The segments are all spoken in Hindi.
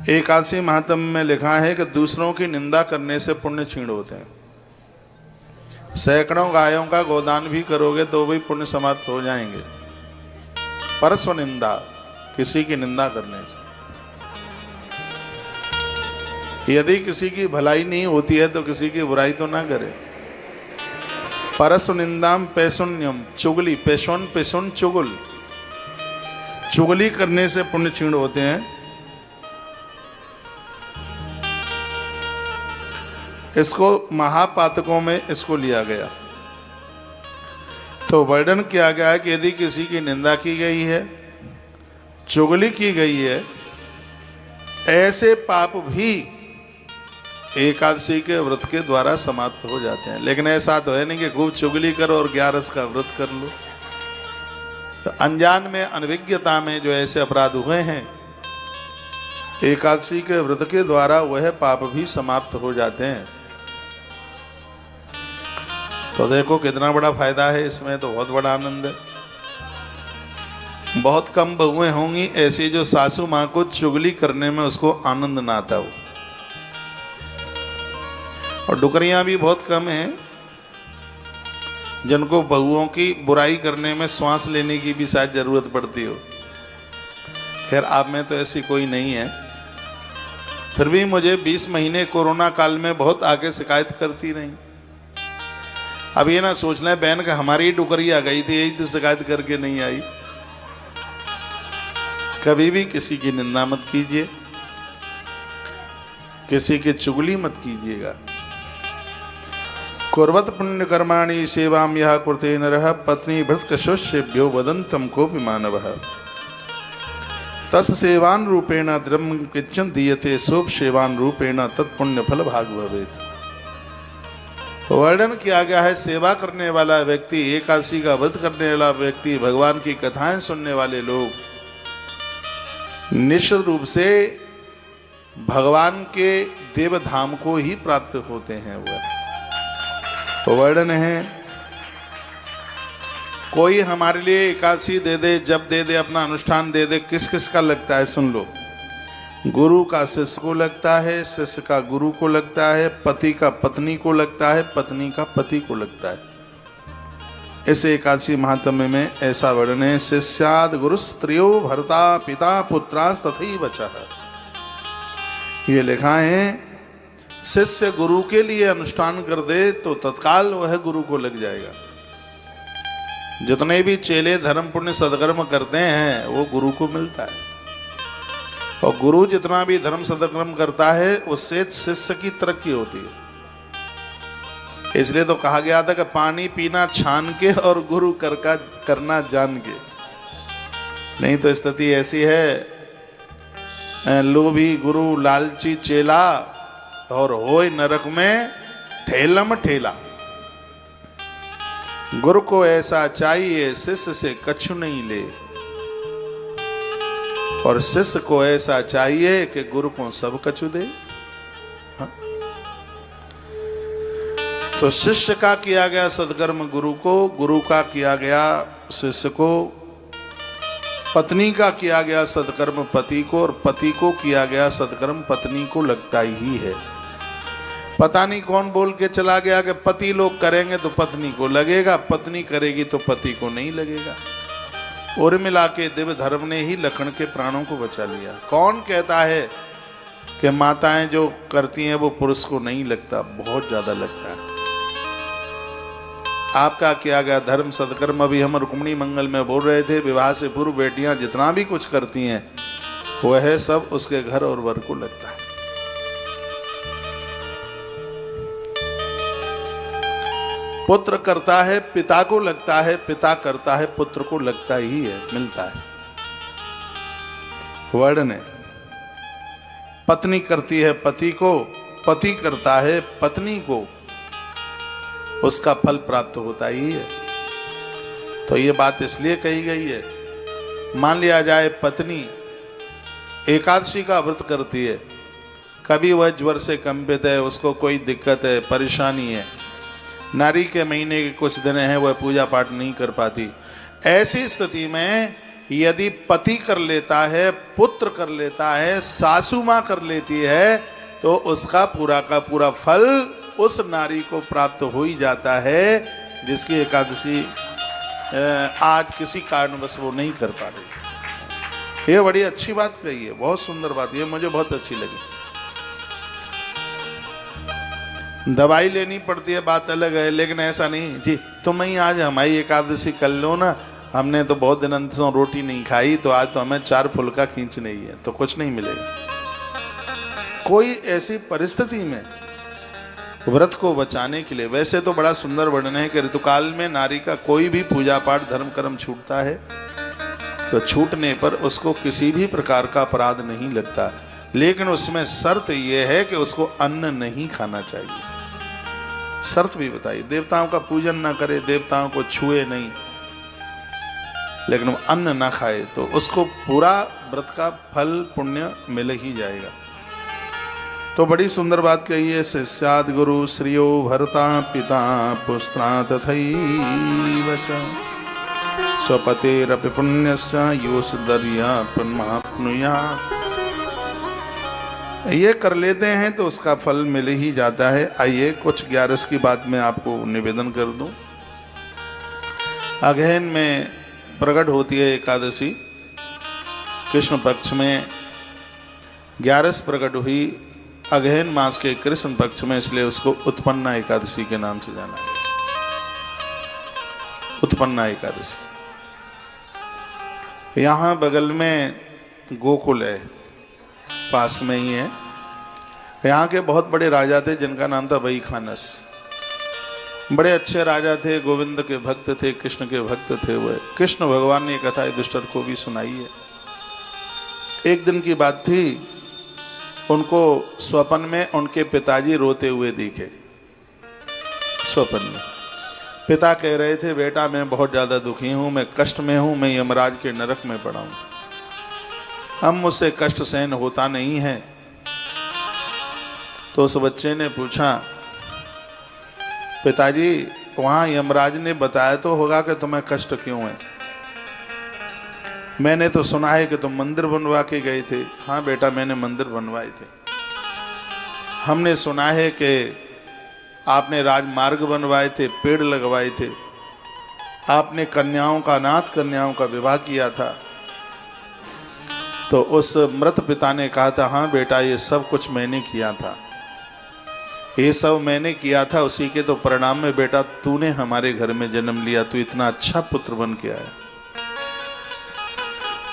एकादशी महात्म्य में लिखा है कि दूसरों की निंदा करने से पुण्य क्षीण होते हैं। सैकड़ों गायों का गोदान भी करोगे तो भी पुण्य समाप्त हो जाएंगे। परस्व निंदा, किसी की निंदा करने से। यदि किसी की भलाई नहीं होती है तो किसी की बुराई तो ना करे। परस्व निंदाम पैशुन्यम, चुगली, पैशुन पैशुन चुगल, चुगली करने से पुण्य क्षीण होते हैं। इसको महापातकों में इसको लिया गया। तो वर्णन किया गया है कि यदि किसी की निंदा की गई है, चुगली की गई है, ऐसे पाप भी एकादशी के व्रत के द्वारा समाप्त हो जाते हैं। लेकिन ऐसा तो है नहीं कि खूब चुगली करो और 11 का व्रत कर लो। तो अनजान में, अनविज्ञता में जो ऐसे अपराध हुए हैं, एकादशी के व्रत के द्वारा वह पाप भी समाप्त हो जाते हैं। तो देखो कितना बड़ा फायदा है इसमें, तो बहुत बड़ा आनंद है। बहुत कम बहुएं होंगी ऐसी जो सासू माँ को चुगली करने में उसको आनंद ना आता हो, और डुकरियां भी बहुत कम हैं जिनको बहुओं की बुराई करने में श्वास लेने की भी शायद जरूरत पड़ती हो। खैर आप में तो ऐसी कोई नहीं है। फिर भी मुझे 20 महीने कोरोना काल में बहुत आगे शिकायत करती रही। अब ये ना सोचना बहन का हमारी डुकरी आ गई थी, यही तो शिकायत करके नहीं आई। कभी भी किसी की निंदा मत कीजिए, किसी की चुगली मत कीजिएगा। कुर्वत पुण्य कर्माणि सेवाम यह कुरुते नरः पत्नी भृत कशोष्येभ्यो वदन्तम कोपि मानवः तस् सेवान रूपेण द्रव्यं किंचन दीयते सोप सेवान रूपेण तत्पुण्य फल भाग भवेत्। वर्णन किया गया है सेवा करने वाला व्यक्ति, एकादशी का व्रत करने वाला व्यक्ति, भगवान की कथाएं सुनने वाले लोग निश्चित रूप से भगवान के देव धाम को ही प्राप्त होते हैं। वह तो वर्णन है, कोई हमारे लिए एकादशी दे दे, जब दे दे, अपना अनुष्ठान दे दे, किस किस का लगता है सुन लो। गुरु का शिष्य को लगता है, शिष्य का गुरु को लगता है, पति का पत्नी को लगता है, पत्नी का पति को लगता है। इस एकादशी महात्म्य में ऐसा वर्णन है, शिष्याद गुरु स्त्रियो भर्ता पिता पुत्रास तथैव चः। ये लिखा है शिष्य गुरु के लिए अनुष्ठान कर दे तो तत्काल वह गुरु को लग जाएगा। जितने भी चेले धर्म पुण्य सदकर्म करते हैं वो गुरु को मिलता है, और गुरु जितना भी धर्म सदकर्म करता है उससे शिष्य की तरक्की होती है। इसलिए तो कहा गया था कि पानी पीना छान के और गुरु करना जान के। नहीं तो स्थिति ऐसी है, लोभी गुरु लालची चेला और होय नरक में ठेलम ठेला। गुरु को ऐसा चाहिए शिष्य से कछु नहीं ले, और शिष्य को ऐसा चाहिए कि गुरु को सब कछु दे। हाँ? तो शिष्य का किया गया सदकर्म गुरु को, गुरु का किया गया शिष्य को, पत्नी का किया गया सदकर्म पति को, और पति को किया गया सदकर्म पत्नी को लगता ही है। पता नहीं कौन बोल के चला गया कि पति लोग करेंगे तो पत्नी को लगेगा, पत्नी करेगी तो पति को नहीं लगेगा। और मिला के दिव्य धर्म ने ही लखन के प्राणों को बचा लिया। कौन कहता है कि माताएं जो करती हैं वो पुरुष को नहीं लगता? बहुत ज्यादा लगता है। आपका किया गया धर्म सदकर्म, अभी हम रुक्मिणी मंगल में बोल रहे थे, विवाह से पूर्व बेटियां जितना भी कुछ करती हैं वह सब उसके घर और वर को लगता है। पुत्र करता है पिता को लगता है, पिता करता है पुत्र को लगता ही है, मिलता है। वर्णन है, पत्नी करती है पति को, पति करता है पत्नी को, उसका फल प्राप्त होता ही है। तो ये बात इसलिए कही गई है, मान लिया जाए पत्नी एकादशी का व्रत करती है, कभी वह ज्वर से कंपित है, उसको कोई दिक्कत है, परेशानी है, नारी के महीने के कुछ दिन हैं वह पूजा पाठ नहीं कर पाती। ऐसी स्थिति में यदि पति कर लेता है, पुत्र कर लेता है, सासू माँ कर लेती है, तो उसका पूरा का पूरा फल उस नारी को प्राप्त हो ही जाता है जिसकी एकादशी आज किसी कारणवश वो नहीं कर पा रही। ये बड़ी अच्छी बात कही है, बहुत सुंदर बात, ये मुझे बहुत अच्छी लगी। दवाई लेनी पड़ती है, बात अलग है, लेकिन ऐसा नहीं जी तुम ही आज हमारी एकादशी कर लो ना, हमने तो बहुत दिन से रोटी नहीं खाई, तो आज तो हमें 4 फुल्का खींचनी ही है, तो कुछ नहीं मिलेगा। कोई ऐसी परिस्थिति में व्रत को बचाने के लिए, वैसे तो बड़ा सुंदर वर्णन है कि ऋतुकाल में नारी का कोई भी पूजा पाठ धर्म कर्म छूटता है तो छूटने पर उसको किसी भी प्रकार का अपराध नहीं लगता, लेकिन उसमें शर्त यह है कि उसको अन्न नहीं खाना चाहिए। शर्त भी बताइए, देवताओं का पूजन ना करे, देवताओं को छुए नहीं, लेकिन वो अन्न ना खाए तो उसको पूरा व्रत का फल पुण्य मिल ही जाएगा। तो बड़ी सुंदर बात कही है, शिष्याद गुरु श्रियो भरता पिता पुस्त्रा तथैव च स्वपतेरपि पुण्यस्य योस दर्यापन्माप्नुयात्। ये कर लेते हैं तो उसका फल मिल ही जाता है। आइए कुछ 11 की बात मैं आपको निवेदन कर दूं। अगहन में प्रकट होती है एकादशी, कृष्ण पक्ष में 11 प्रकट हुई अगहन मास के कृष्ण पक्ष में, इसलिए उसको उत्पन्ना एकादशी के नाम से जाना गया। उत्पन्ना एकादशी। यहाँ बगल में गोकुल है, पास में ही है। यहाँ के बहुत बड़े राजा थे जिनका नाम था वहीखानस। बड़े अच्छे राजा थे, गोविंद के भक्त थे, कृष्ण के भक्त थे। वह कृष्ण भगवान ने कथा दुष्टर को भी सुनाई है। एक दिन की बात थी, उनको स्वप्न में उनके पिताजी रोते हुए दिखे। स्वप्न में पिता कह रहे थे, बेटा मैं बहुत ज्यादा दुखी हूं, मैं कष्ट में हूं, मैं यमराज के नरक में पड़ा हूं, अब मुझसे कष्ट सहन होता नहीं है। तो उस बच्चे ने पूछा, पिताजी वहां यमराज ने बताया तो होगा कि तुम्हें कष्ट क्यों है? मैंने तो सुना है कि तुम मंदिर बनवा के गए थे। हाँ बेटा मैंने मंदिर बनवाए थे। हमने सुना है कि आपने राजमार्ग बनवाए थे, पेड़ लगवाए थे, आपने कन्याओं का, अनाथ कन्याओं का विवाह किया था। तो उस मृत पिता ने कहा था, हाँ बेटा ये सब कुछ मैंने किया था, ये सब मैंने किया था, उसी के तो परिणाम में बेटा तूने हमारे घर में जन्म लिया, तू इतना अच्छा पुत्र बन के आया।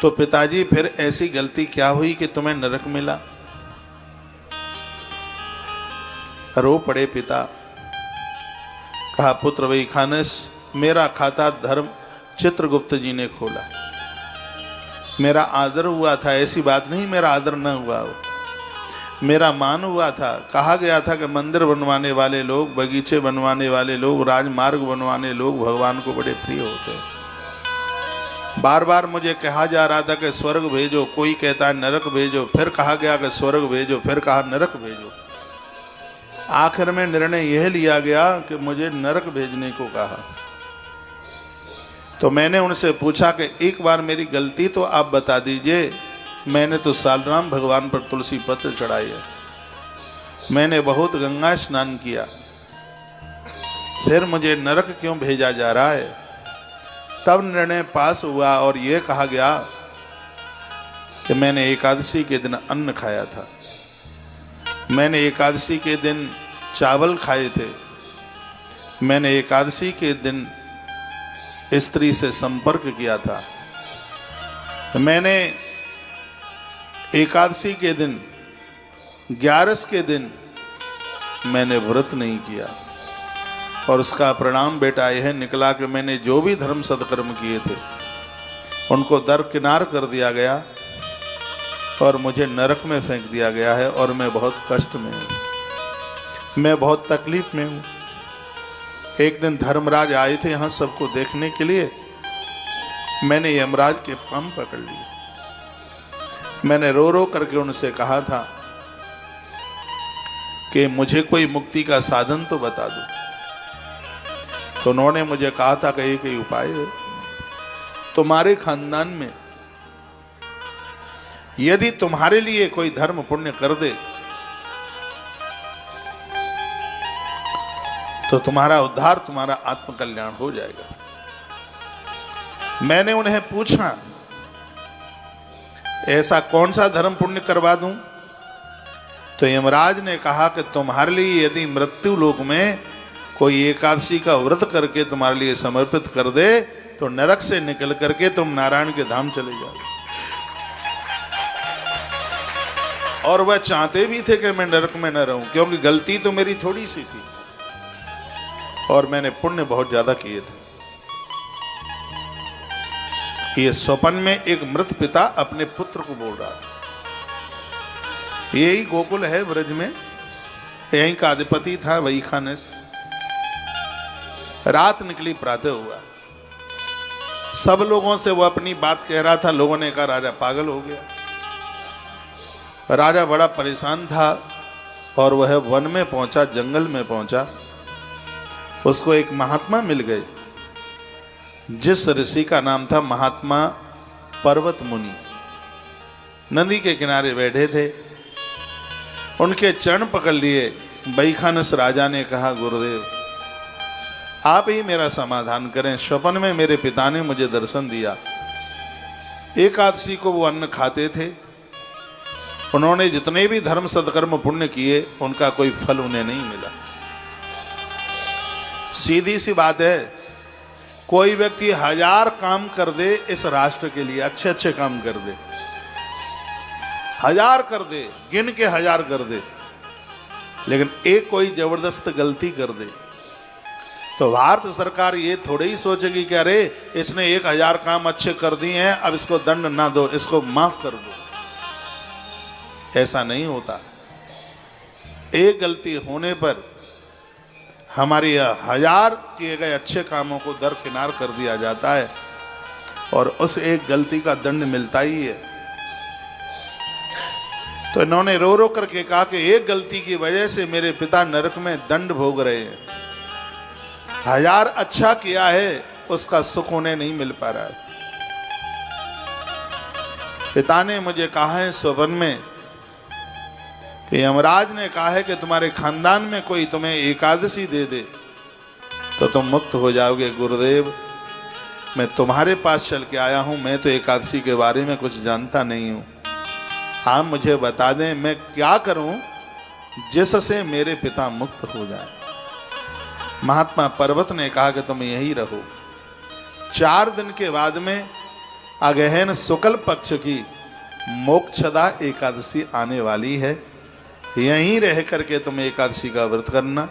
तो पिताजी फिर ऐसी गलती क्या हुई कि तुम्हें नरक मिला? रो पड़े पिता। कहा, पुत्र वहीखानस मेरा खाता धर्म चित्रगुप्त जी ने खोला, मेरा आदर हुआ था, ऐसी बात नहीं मेरा आदर न हुआ हो, मेरा मान हुआ था। कहा गया था कि मंदिर बनवाने वाले लोग, बगीचे बनवाने वाले लोग, राजमार्ग बनवाने लोग भगवान को बड़े प्रिय होते हैं। बार बार मुझे कहा जा रहा था कि स्वर्ग भेजो, कोई कहता है नरक भेजो, फिर कहा गया कि स्वर्ग भेजो, फिर कहा नरक भेजो। आखिर में निर्णय यह लिया गया कि मुझे नरक भेजने को कहा। तो मैंने उनसे पूछा कि एक बार मेरी गलती तो आप बता दीजिए, मैंने तो सालराम भगवान पर तुलसी पत्र चढ़ाई है, मैंने बहुत गंगा स्नान किया, फिर मुझे नरक क्यों भेजा जा रहा है? तब निर्णय पास हुआ और यह कहा गया कि मैंने एकादशी के दिन अन्न खाया था, मैंने एकादशी के दिन चावल खाए थे, मैंने एकादशी के दिन स्त्री से संपर्क किया था, मैंने एकादशी के दिन, 11 के दिन मैंने व्रत नहीं किया, और उसका परिणाम बेटा यह निकला कि मैंने जो भी धर्म सत्कर्म किए थे उनको दरकिनार कर दिया गया और मुझे नरक में फेंक दिया गया है, और मैं बहुत कष्ट में हूँ, मैं बहुत तकलीफ में हूँ। एक दिन धर्मराज आए थे यहाँ सबको देखने के लिए, मैंने यमराज के पांव पकड़ लिए, मैंने रो रो करके उनसे कहा था कि मुझे कोई मुक्ति का साधन तो बता दो। तो उन्होंने मुझे कहा था कि एक ही उपाय है, तुम्हारे खानदान में यदि तुम्हारे लिए कोई धर्म पुण्य कर दे तो तुम्हारा उद्धार, तुम्हारा आत्मकल्याण हो जाएगा। मैंने उन्हें पूछा, ऐसा कौन सा धर्म पुण्य करवा दूं? तो यमराज ने कहा कि तुम्हारे लिए यदि मृत्यु लोक में कोई एकादशी का व्रत करके तुम्हारे लिए समर्पित कर दे तो नरक से निकल करके तुम नारायण के धाम चले जाओगे। और वह चाहते भी थे कि मैं नरक में न रहूं, क्योंकि गलती तो मेरी थोड़ी सी थी और मैंने पुण्य बहुत ज्यादा किए थे। ये स्वप्न में एक मृत पिता अपने पुत्र को बोल रहा था। यही गोकुल है ब्रज में, यहीं का अधिपति था वैखानस। रात निकली, प्रातः हुआ। सब लोगों से वो अपनी बात कह रहा था। लोगों ने कहा राजा पागल हो गया। राजा बड़ा परेशान था और वह वन में पहुंचा, जंगल में पहुंचा। उसको एक महात्मा मिल गए, जिस ऋषि का नाम था महात्मा पर्वत मुनि। नदी के किनारे बैठे थे, उनके चरण पकड़ लिए। वैखानस राजा ने कहा, गुरुदेव आप ही मेरा समाधान करें। स्वप्न में मेरे पिता ने मुझे दर्शन दिया। एकादशी को वो अन्न खाते थे। उन्होंने जितने भी धर्म सत्कर्म पुण्य किए उनका कोई फल उन्हें नहीं मिला। सीधी सी बात है, कोई व्यक्ति 1000 काम कर दे इस राष्ट्र के लिए, अच्छे अच्छे काम कर दे, 1000 कर दे, गिन के 1000 कर दे, लेकिन एक कोई जबरदस्त गलती कर दे तो भारत सरकार ये थोड़े ही सोचेगी कि अरे इसने 1000 काम अच्छे कर दिए हैं, अब इसको दंड ना दो, इसको माफ कर दो। ऐसा नहीं होता। एक गलती होने पर हमारे 1000 किए गए अच्छे कामों को दरकिनार कर दिया जाता है और उस एक गलती का दंड मिलता ही है। तो इन्होंने रो रो करके कहा कि एक गलती की वजह से मेरे पिता नरक में दंड भोग रहे हैं। 1000 अच्छा किया है, उसका सुख उन्हें नहीं मिल पा रहा है। पिता ने मुझे कहा है स्वप्न में कि यमराज ने कहा है कि तुम्हारे खानदान में कोई तुम्हें एकादशी दे दे तो तुम मुक्त हो जाओगे। गुरुदेव मैं तुम्हारे पास चल के आया हूं, मैं तो एकादशी के बारे में कुछ जानता नहीं हूं। आप मुझे बता दें मैं क्या करूं जिससे मेरे पिता मुक्त हो जाए। महात्मा पर्वत ने कहा कि तुम यहीं रहो। 4 दिन के बाद में अगहन शुक्ल पक्ष की मोक्षदा एकादशी आने वाली है। यहीं रह करके तुम एकादशी का व्रत करना,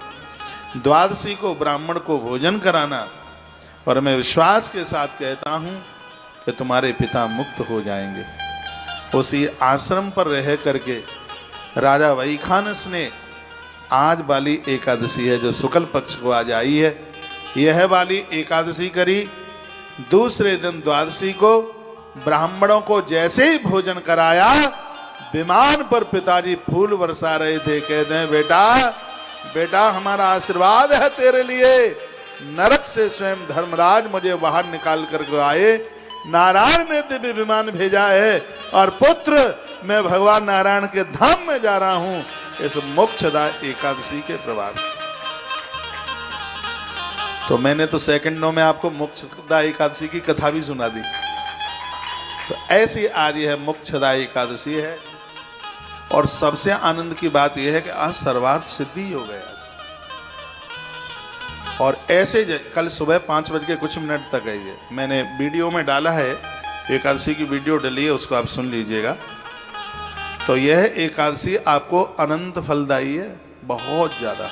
द्वादशी को ब्राह्मण को भोजन कराना, और मैं विश्वास के साथ कहता हूं कि तुम्हारे पिता मुक्त हो जाएंगे। उसी आश्रम पर रह करके राजा वैखानस ने आज वाली एकादशी है जो शुक्ल पक्ष को आज आई है, यह वाली एकादशी करी। दूसरे दिन द्वादशी को ब्राह्मणों को जैसे ही भोजन कराया, विमान पर पिताजी फूल बरसा रहे थे। कहते हैं बेटा बेटा हमारा आशीर्वाद है तेरे लिए। नरक से स्वयं धर्मराज मुझे बाहर निकाल करके आए, नारायण ने दिव्य विमान भेजा है, और पुत्र मैं भगवान नारायण के धाम में जा रहा हूं इस मोक्षदा एकादशी के प्रभाव से। तो मैंने तो सेकंडों में आपको मोक्षदा एकादशी की कथा भी सुना दी। तो ऐसी आज यह मोक्षदा एकादशी है, और सबसे आनंद की बात यह है कि आज सर्वार्थ सिद्धि हो गया। और ऐसे कल सुबह 5 बज के कुछ मिनट तक है, ये मैंने वीडियो में डाला है, एकादशी की वीडियो डली है, उसको आप सुन लीजिएगा। तो यह एकादशी आपको अनंत फलदायी है, बहुत ज़्यादा।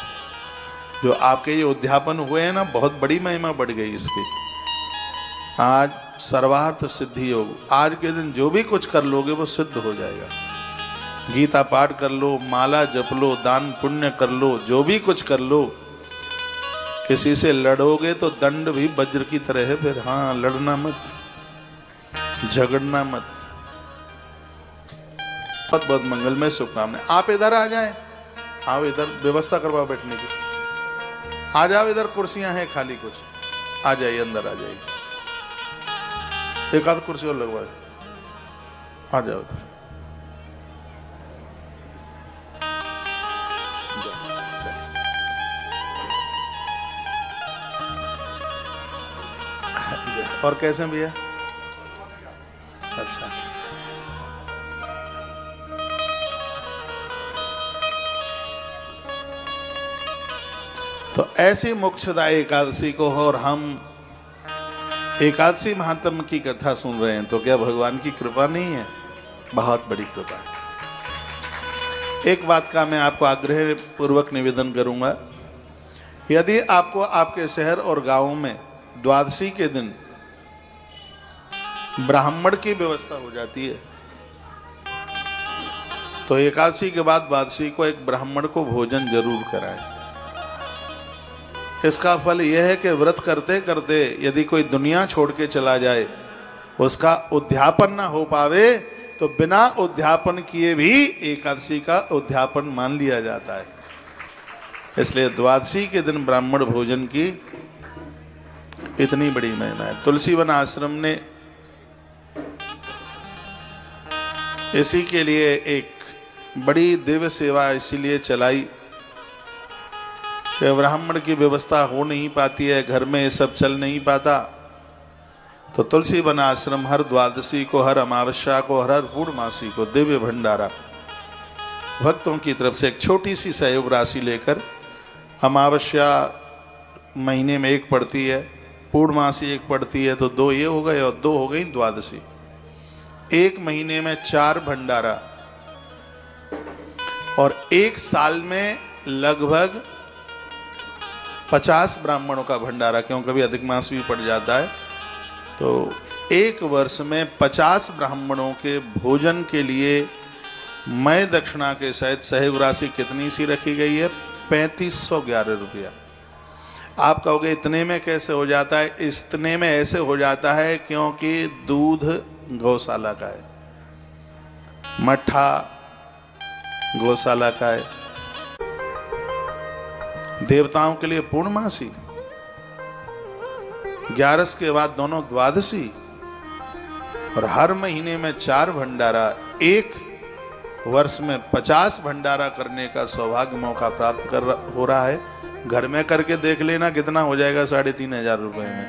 जो आपके ये उद्यापन हुए हैं ना, बहुत बड़ी महिमा बढ़ गई इसकी। आज सर्वार्थ सिद्धि योग, आज के दिन जो भी कुछ कर लोगे वो सिद्ध हो जाएगा। गीता पाठ कर लो, माला जप लो, दान पुण्य कर लो, जो भी कुछ कर लो। किसी से लड़ोगे तो दंड भी वज्र की तरह है, फिर हाँ लड़ना मत, झगड़ना मत। बहुत बहुत मंगलमय शुभकामनाएं। आप इधर आ जाएं, आओ इधर व्यवस्था करवाओ बैठने की। आ जाओ, इधर कुर्सियां हैं खाली कुछ, आ जाइए अंदर आ जाइए। एक आध कुर्सी और लगवाए, आ जाओ इधर। और कैसे भैया? अच्छा, तो ऐसी मोक्षदा एकादशी को हो और हम एकादशी महात्म की कथा सुन रहे हैं, तो क्या भगवान की कृपा नहीं है? बहुत बड़ी कृपा है। एक बात का मैं आपको आग्रह पूर्वक निवेदन करूंगा, यदि आपको आपके शहर और गांव में द्वादशी के दिन ब्राह्मण की व्यवस्था हो जाती है, तो एकादशी के बाद द्वादशी को एक ब्राह्मण को भोजन जरूर कराएं। इसका फल यह है कि व्रत करते करते यदि कोई दुनिया छोड़ के चला जाए, उसका उद्यापन ना हो पावे, तो बिना उद्यापन किए भी एकादशी का उद्यापन मान लिया जाता है। इसलिए द्वादशी के दिन ब्राह्मण भोजन की इतनी बड़ी महिमा है। तुलसी वन आश्रम ने इसी के लिए एक बड़ी दिव्य सेवा इसीलिए चलाई कि ब्राह्मण की व्यवस्था हो नहीं पाती है, घर में ये सब चल नहीं पाता, तो तुलसी वन आश्रम हर द्वादशी को, हर अमावस्या को, हर पूर्णमासी को दिव्य भंडारा भक्तों की तरफ से एक छोटी सी सहयोग राशि लेकर, अमावस्या महीने में एक पड़ती है, पूर्णमासी एक पड़ती है, तो 2 ये हो गए और 2 हो गई द्वादशी। एक महीने में 4 भंडारा और एक साल में लगभग 50 ब्राह्मणों का भंडारा, क्यों कभी अधिक मास भी पड़ जाता है, तो एक वर्ष में 50 ब्राह्मणों के भोजन के लिए मय दक्षिणा के सहित सहयोग राशि कितनी सी रखी गई है? 3511 रुपया। आप कहोगे इतने में कैसे हो जाता है? इतने में ऐसे हो जाता है क्योंकि दूध गौशाला का है, मट्ठा गौशाला का है, देवताओं के लिए पूर्णमासी, 11 के बाद दोनों द्वादशी, और हर महीने में 4 भंडारा, एक वर्ष में 50 भंडारा करने का सौभाग्य मौका प्राप्त हो रहा है। घर में करके देख लेना कितना हो जाएगा 3500 रुपए में,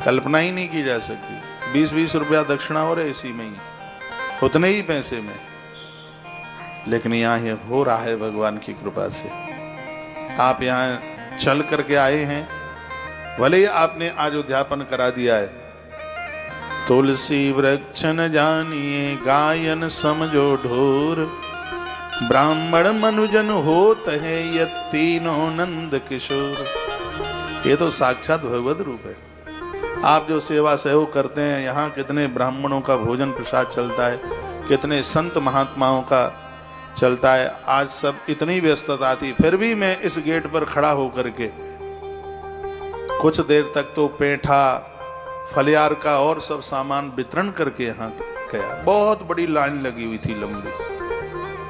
कल्पना ही नहीं की जा सकती। 20-20 रुपया दक्षिणा हो रहे इसी में ही, उतने ही पैसे में, लेकिन यहाँ हो रहा है भगवान की कृपा से। आप यहाँ चल करके आए हैं, भले ही आपने आज उद्यापन करा दिया है। तुलसी वृक्ष न जानिए गायन समझो ढोर, ब्राह्मण मनुजन होत है ये तीनों नंद किशोर। ये तो साक्षात भगवत रूप है। आप जो सेवा सहयोग करते हैं, यहाँ कितने ब्राह्मणों का भोजन प्रसाद चलता है, कितने संत महात्माओं का चलता है। आज सब इतनी व्यस्तता थी, फिर भी मैं इस गेट पर खड़ा होकर के कुछ देर तक तो पेठा, फलियार का और सब सामान वितरण करके यहाँ गया। बहुत बड़ी लाइन लगी हुई थी लंबी।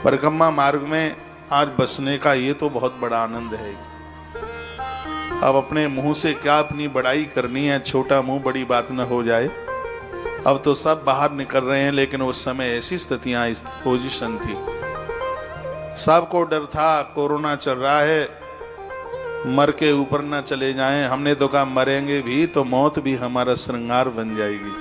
परिक्रमा मार्ग में आज बसने का ये तो बहुत बड़ा आनंद है। अब अपने मुंह से क्या अपनी बड़ाई करनी है, छोटा मुंह बड़ी बात न हो जाए। अब तो सब बाहर निकल रहे हैं, लेकिन उस समय ऐसी स्थितियां, इस पोजीशन थी, सबको डर था कोरोना चल रहा है, मर के ऊपर ना चले जाएं। हमने तो कहा मरेंगे भी तो मौत भी हमारा श्रृंगार बन जाएगी।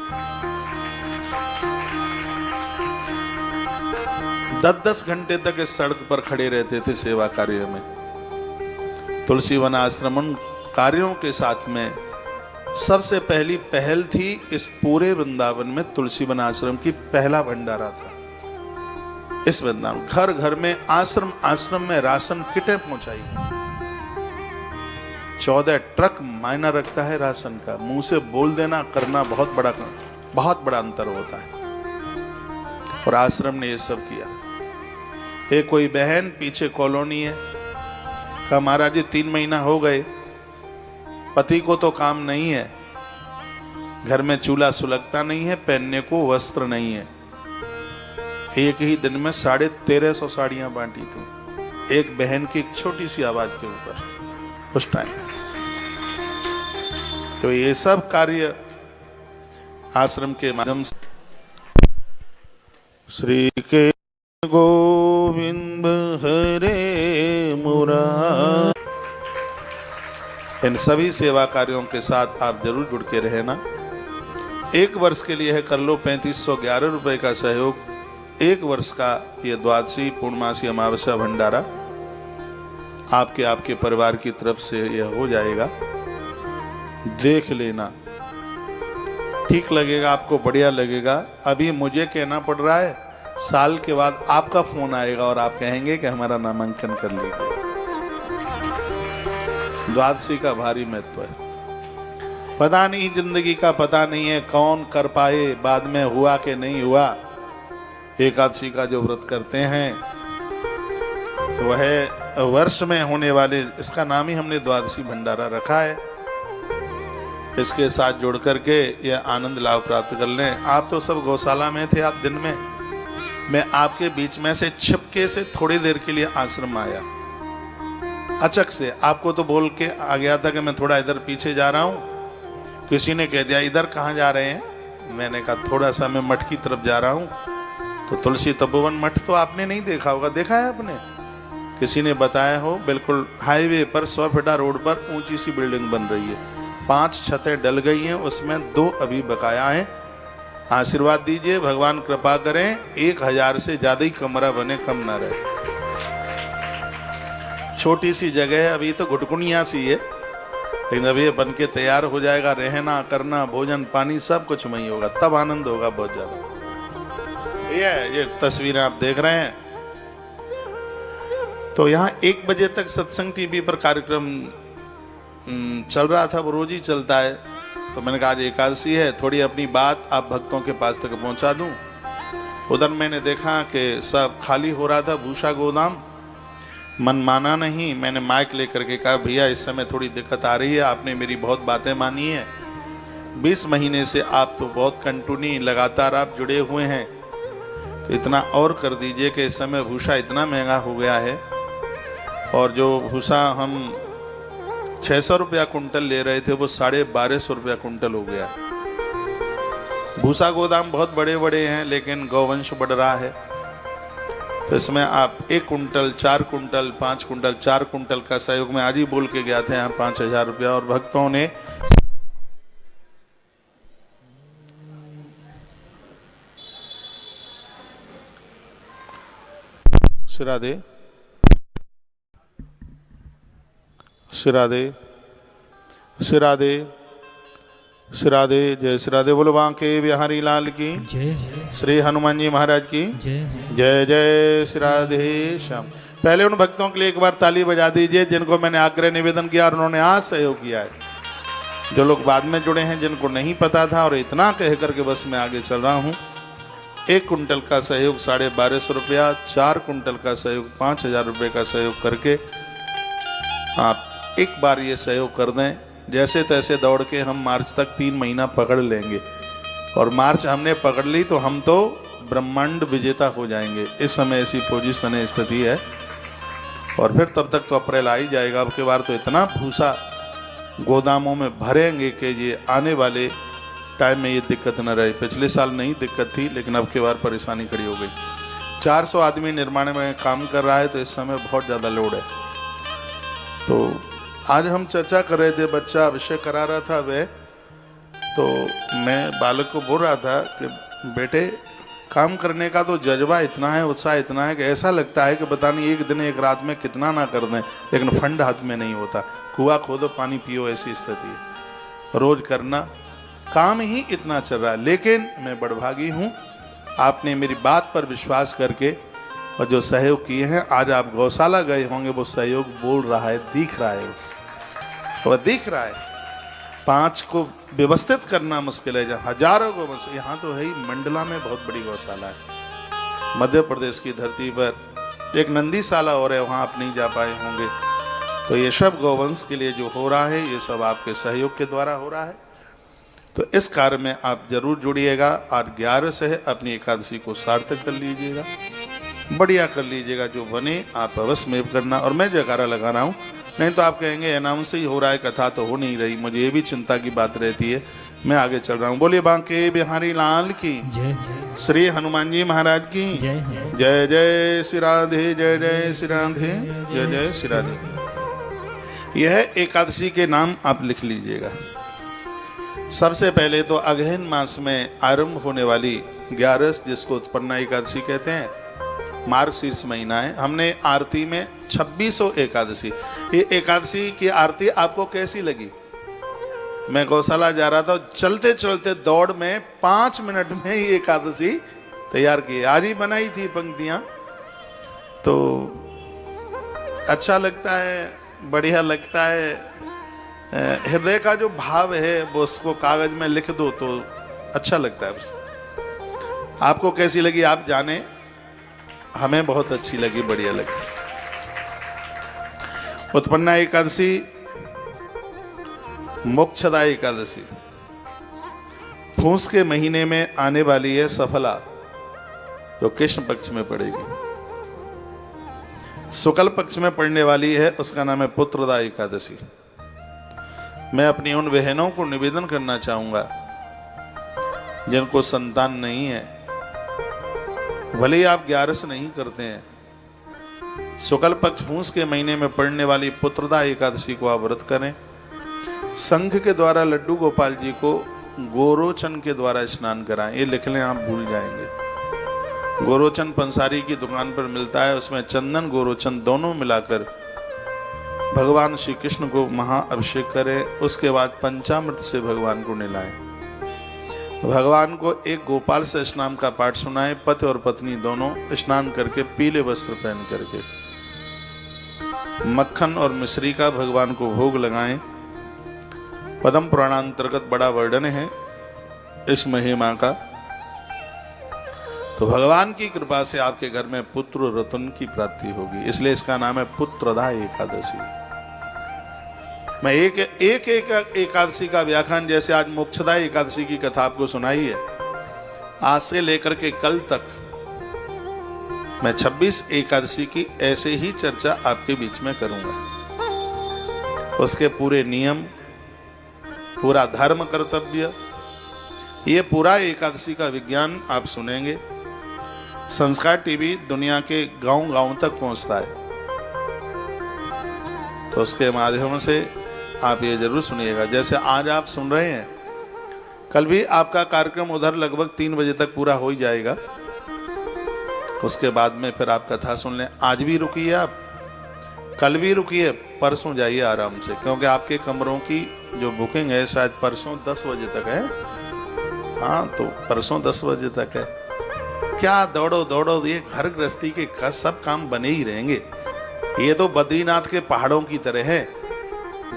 10-10 घंटे तक इस सड़क पर खड़े रहते थे सेवा कार्य में। तुलसी वन आश्रम कार्यों के साथ में सबसे पहली पहल थी। इस पूरे वृंदावन में तुलसी वन आश्रम की पहला भंडारा था। इस वृंदावन घर घर में, आश्रम आश्रम में राशन किटें पहुंचाई। 14 ट्रक मायना रखता है राशन का। मुंह से बोल देना करना बहुत बड़ा अंतर होता है। और आश्रम ने ये सब किया। एक कोई बहन पीछे कॉलोनी है, कहा महाराज जी 3 महीना हो गए, पति को तो काम नहीं है, घर में चूल्हा सुलगता नहीं है, पहनने को वस्त्र नहीं है। एक ही दिन में 1350 साड़ियां बांटी थी, एक बहन की एक छोटी सी आवाज के ऊपर उस टाइम। तो ये सब कार्य आश्रम के माध्यम से। श्री के गोविंद हरे मुरारी, इन सभी सेवा कार्यों के साथ आप जरूर जुड़ के रहना। 1 वर्ष के लिए है कर लो 3511 रुपए का सहयोग। 1 वर्ष का ये द्वादशी पूर्णमासी अमावस्या भंडारा आपके परिवार की तरफ से यह हो जाएगा। देख लेना, ठीक लगेगा आपको, बढ़िया लगेगा। अभी मुझे कहना पड़ रहा है, साल के बाद आपका फोन आएगा और आप कहेंगे कि हमारा नामांकन कर लीजिए। द्वादशी का भारी महत्व है। पता नहीं, जिंदगी का पता नहीं है कौन कर पाए, बाद में हुआ कि नहीं हुआ। एकादशी का जो व्रत करते हैं वह वर्ष में होने वाले, इसका नाम ही हमने द्वादशी भंडारा रखा है। इसके साथ जुड़ करके यह आनंद लाभ प्राप्त कर लें। आप तो सब गौशाला में थे, आप दिन में, मैं आपके बीच में से छिपके से थोड़ी देर के लिए आश्रम आया। अचक से आपको तो बोल के आ गया था कि मैं थोड़ा इधर पीछे जा रहा हूँ। किसी ने कह दिया इधर कहाँ जा रहे हैं, मैंने कहा थोड़ा सा मैं मठ की तरफ जा रहा हूँ। तो तुलसी तपोवन मठ तो आपने नहीं देखा होगा, देखा है आपने? किसी ने बताया हो, बिल्कुल हाईवे पर 100 फीटा रोड पर ऊंची सी बिल्डिंग बन रही है। 5 छतें डल गई हैं, उसमें 2 अभी बकाया हैं। आशीर्वाद दीजिए, भगवान कृपा करें 1000 से ज्यादा ही कमरा बने, कम ना रहे। छोटी सी जगह है, अभी तो घुटकुनिया सी है, लेकिन अभी ये बन के तैयार हो जाएगा। रहना करना भोजन पानी सब कुछ वहीं होगा, तब आनंद होगा बहुत ज्यादा। ये तस्वीरें आप देख रहे हैं। तो यहाँ 1 बजे तक सत्संग टीवी पर कार्यक्रम चल रहा था, वो रोज ही चलता है। तो मैंने कहा आज एकादशी है, थोड़ी अपनी बात आप भक्तों के पास तक पहुंचा दूं। उधर मैंने देखा कि सब खाली हो रहा था भूसा गोदाम। मन माना नहीं, मैंने माइक लेकर के कहा भैया इस समय थोड़ी दिक्कत आ रही है, आपने मेरी बहुत बातें मानी है। 20 महीने से आप तो बहुत कंटिन्यू लगातार आप जुड़े हुए हैं, तो इतना और कर दीजिए कि इस समय भूसा इतना महंगा हो गया है। और जो भूसा हम 600 रुपया कुंटल ले रहे थे वो 1250 रुपया कुंटल हो गया। भूसा गोदाम बहुत बड़े बड़े हैं, लेकिन गौवंश बढ़ रहा है। तो इसमें आप 1 कुंटल 4 कुंटल 5 कुंटल 4 कुंटल का सहयोग में आज ही बोल के गया था यहाँ 5000 रुपया। और भक्तों ने श्रादे श्रादे श्रादे श्रादे जय श्रादे बोलो बांके बिहारी लाल की जय, श्री हनुमान जी महाराज की जय जय श्राधे श्याम। पहले उन भक्तों के लिए एक बार ताली बजा दीजिए जिनको मैंने आग्रह निवेदन किया और उन्होंने आज सहयोग किया है। जो लोग बाद में जुड़े हैं, जिनको नहीं पता था और इतना कह करके बस मैं आगे चल रहा हूँ। 1 कुंटल का सहयोग 1250 रुपया, 4 कुंटल का सहयोग 5000 रुपये का सहयोग करके आप एक बार ये सहयोग कर दें। जैसे तैसे दौड़ के हम मार्च तक 3 महीना पकड़ लेंगे, और मार्च हमने पकड़ ली तो हम तो ब्रह्मांड विजेता हो जाएंगे। इस समय ऐसी पोजीशन है, स्थिति है। और फिर तब तक तो अप्रैल आ ही जाएगा। अब के बार तो इतना भूसा गोदामों में भरेंगे कि ये आने वाले टाइम में ये दिक्कत न रहे। पिछले साल नहीं दिक्कत थी, लेकिन अब के बार परेशानी खड़ी हो गई। 400 आदमी निर्माण में काम कर रहा है, तो इस समय बहुत ज़्यादा लोड है। तो आज हम चर्चा कर रहे थे, बच्चा विषय करा रहा था वह, तो मैं बालक को बोल रहा था कि बेटे काम करने का तो जज्बा इतना है, उत्साह इतना है कि ऐसा लगता है कि पता नहीं एक दिन एक रात में कितना ना कर दें, लेकिन फंड हाथ में नहीं होता। कुआं खोदो पानी पियो, ऐसी स्थिति है। रोज करना काम ही इतना चल रहा है। लेकिन मैं बड़भागी हूँ, आपने मेरी बात पर विश्वास करके और जो सहयोग किए हैं, आज आप गौशाला गए होंगे, वो सहयोग बोल रहा है, दिख रहा है, वह दिख रहा है। 5 को व्यवस्थित करना मुश्किल है, जहाँ हजारों को बस। यहाँ तो है ही, मंडला में बहुत बड़ी गौशाला है, मध्य प्रदेश की धरती पर। एक नंदीशाला और है, वहाँ आप नहीं जा पाए होंगे। तो ये सब गौवंश के लिए जो हो रहा है, ये सब आपके सहयोग के द्वारा हो रहा है। तो इस कार्य में आप जरूर जुड़िएगा। आज 11 से अपनी एकादशी को सार्थक कर लीजिएगा, बढ़िया कर लीजिएगा। जो बने आप अवश्य में करना। और मैं जयकारा लगा रहा हूँ, नहीं तो आप कहेंगे अनाउंस ही हो रहा है, कथा तो हो नहीं रही। मुझे ये भी चिंता की बात रहती है। मैं आगे चल रहा हूँ। बोलिए बांके बिहारी लाल की जय, श्री हनुमान जी महाराज की जय जय। जय श्री राधे, जय जय श्री राधे, जय जय श्री राधे। यह एकादशी के नाम आप लिख लीजिएगा। सबसे पहले तो अगहन मास में आरंभ होने वाली 11, जिसको उत्पन्ना एकादशी कहते हैं, मार्गशीर्ष महीना है। हमने आरती में 2600 एकादशी, ये एकादशी की आरती आपको कैसी लगी? मैं गौशाला जा रहा था, चलते चलते दौड़ में 5 मिनट में ही एकादशी तैयार की। आज ही बनाई थी पंक्तियां, तो अच्छा लगता है, बढ़िया लगता है। हृदय का जो भाव है वो उसको कागज में लिख दो तो अच्छा लगता है। आपको कैसी लगी आप जाने, हमें बहुत अच्छी लगी, बढ़िया लगी। उत्पन्ना एकादशी, मोक्षदा एकादशी फूस के महीने में आने वाली है सफला, जो कृष्ण पक्ष में पड़ेगी। शुक्ल पक्ष में पड़ने वाली है, उसका नाम है पुत्रदा एकादशी। मैं अपनी उन बहनों को निवेदन करना चाहूंगा जिनको संतान नहीं है, भले ही आप 11 नहीं करते हैं, शुक्ल पक्ष फूस के महीने में पड़ने वाली पुत्रदा एकादशी को आप व्रत करें। संघ के द्वारा लड्डू गोपाल जी को गोरोचन के द्वारा स्नान कराएं। ये लिख लें, आप भूल जाएंगे। गोरोचन पंसारी की दुकान पर मिलता है, उसमें चंदन गोरोचन दोनों मिलाकर भगवान श्री कृष्ण को महाअभिषेक करें। उसके बाद पंचामृत से भगवान को नहलाएं। भगवान को एक गोपाल से स्नान का पाठ सुनाएं। पति और पत्नी दोनों स्नान करके पीले वस्त्र पहन करके मक्खन और मिश्री का भगवान को भोग लगाएं। पद्म पुराणांतर्गत बड़ा वर्णन है इस महिमा का। तो भगवान की कृपा से आपके घर में पुत्र रत्न की प्राप्ति होगी, इसलिए इसका नाम है पुत्रदा एकादशी। मैं एक एकादशी का व्याख्यान, जैसे आज मोक्षदा एकादशी की कथा आपको सुनाई है, आज से लेकर के कल तक मैं 26 एकादशी की ऐसे ही चर्चा आपके बीच में करूंगा। उसके पूरे नियम, पूरा धर्म कर्तव्य, ये पूरा एकादशी का विज्ञान आप सुनेंगे। संस्कार टीवी दुनिया के गांव-गांव तक पहुंचता है, तो उसके माध्यम से आप ये जरूर सुनिएगा। जैसे आज आप सुन रहे हैं, कल भी आपका कार्यक्रम उधर लगभग 3 बजे तक पूरा हो ही जाएगा। उसके बाद में फिर आप कथा सुन लें। आज भी रुकिए, आप कल भी रुकिए, परसों जाइए आराम से, क्योंकि आपके कमरों की जो बुकिंग है शायद परसों 10 बजे तक है। हाँ, तो परसों 10 बजे तक है। क्या दौड़ो दौड़ो, ये घर गृहस्थी के सब काम बने ही रहेंगे। ये तो बद्रीनाथ के पहाड़ों की तरह है,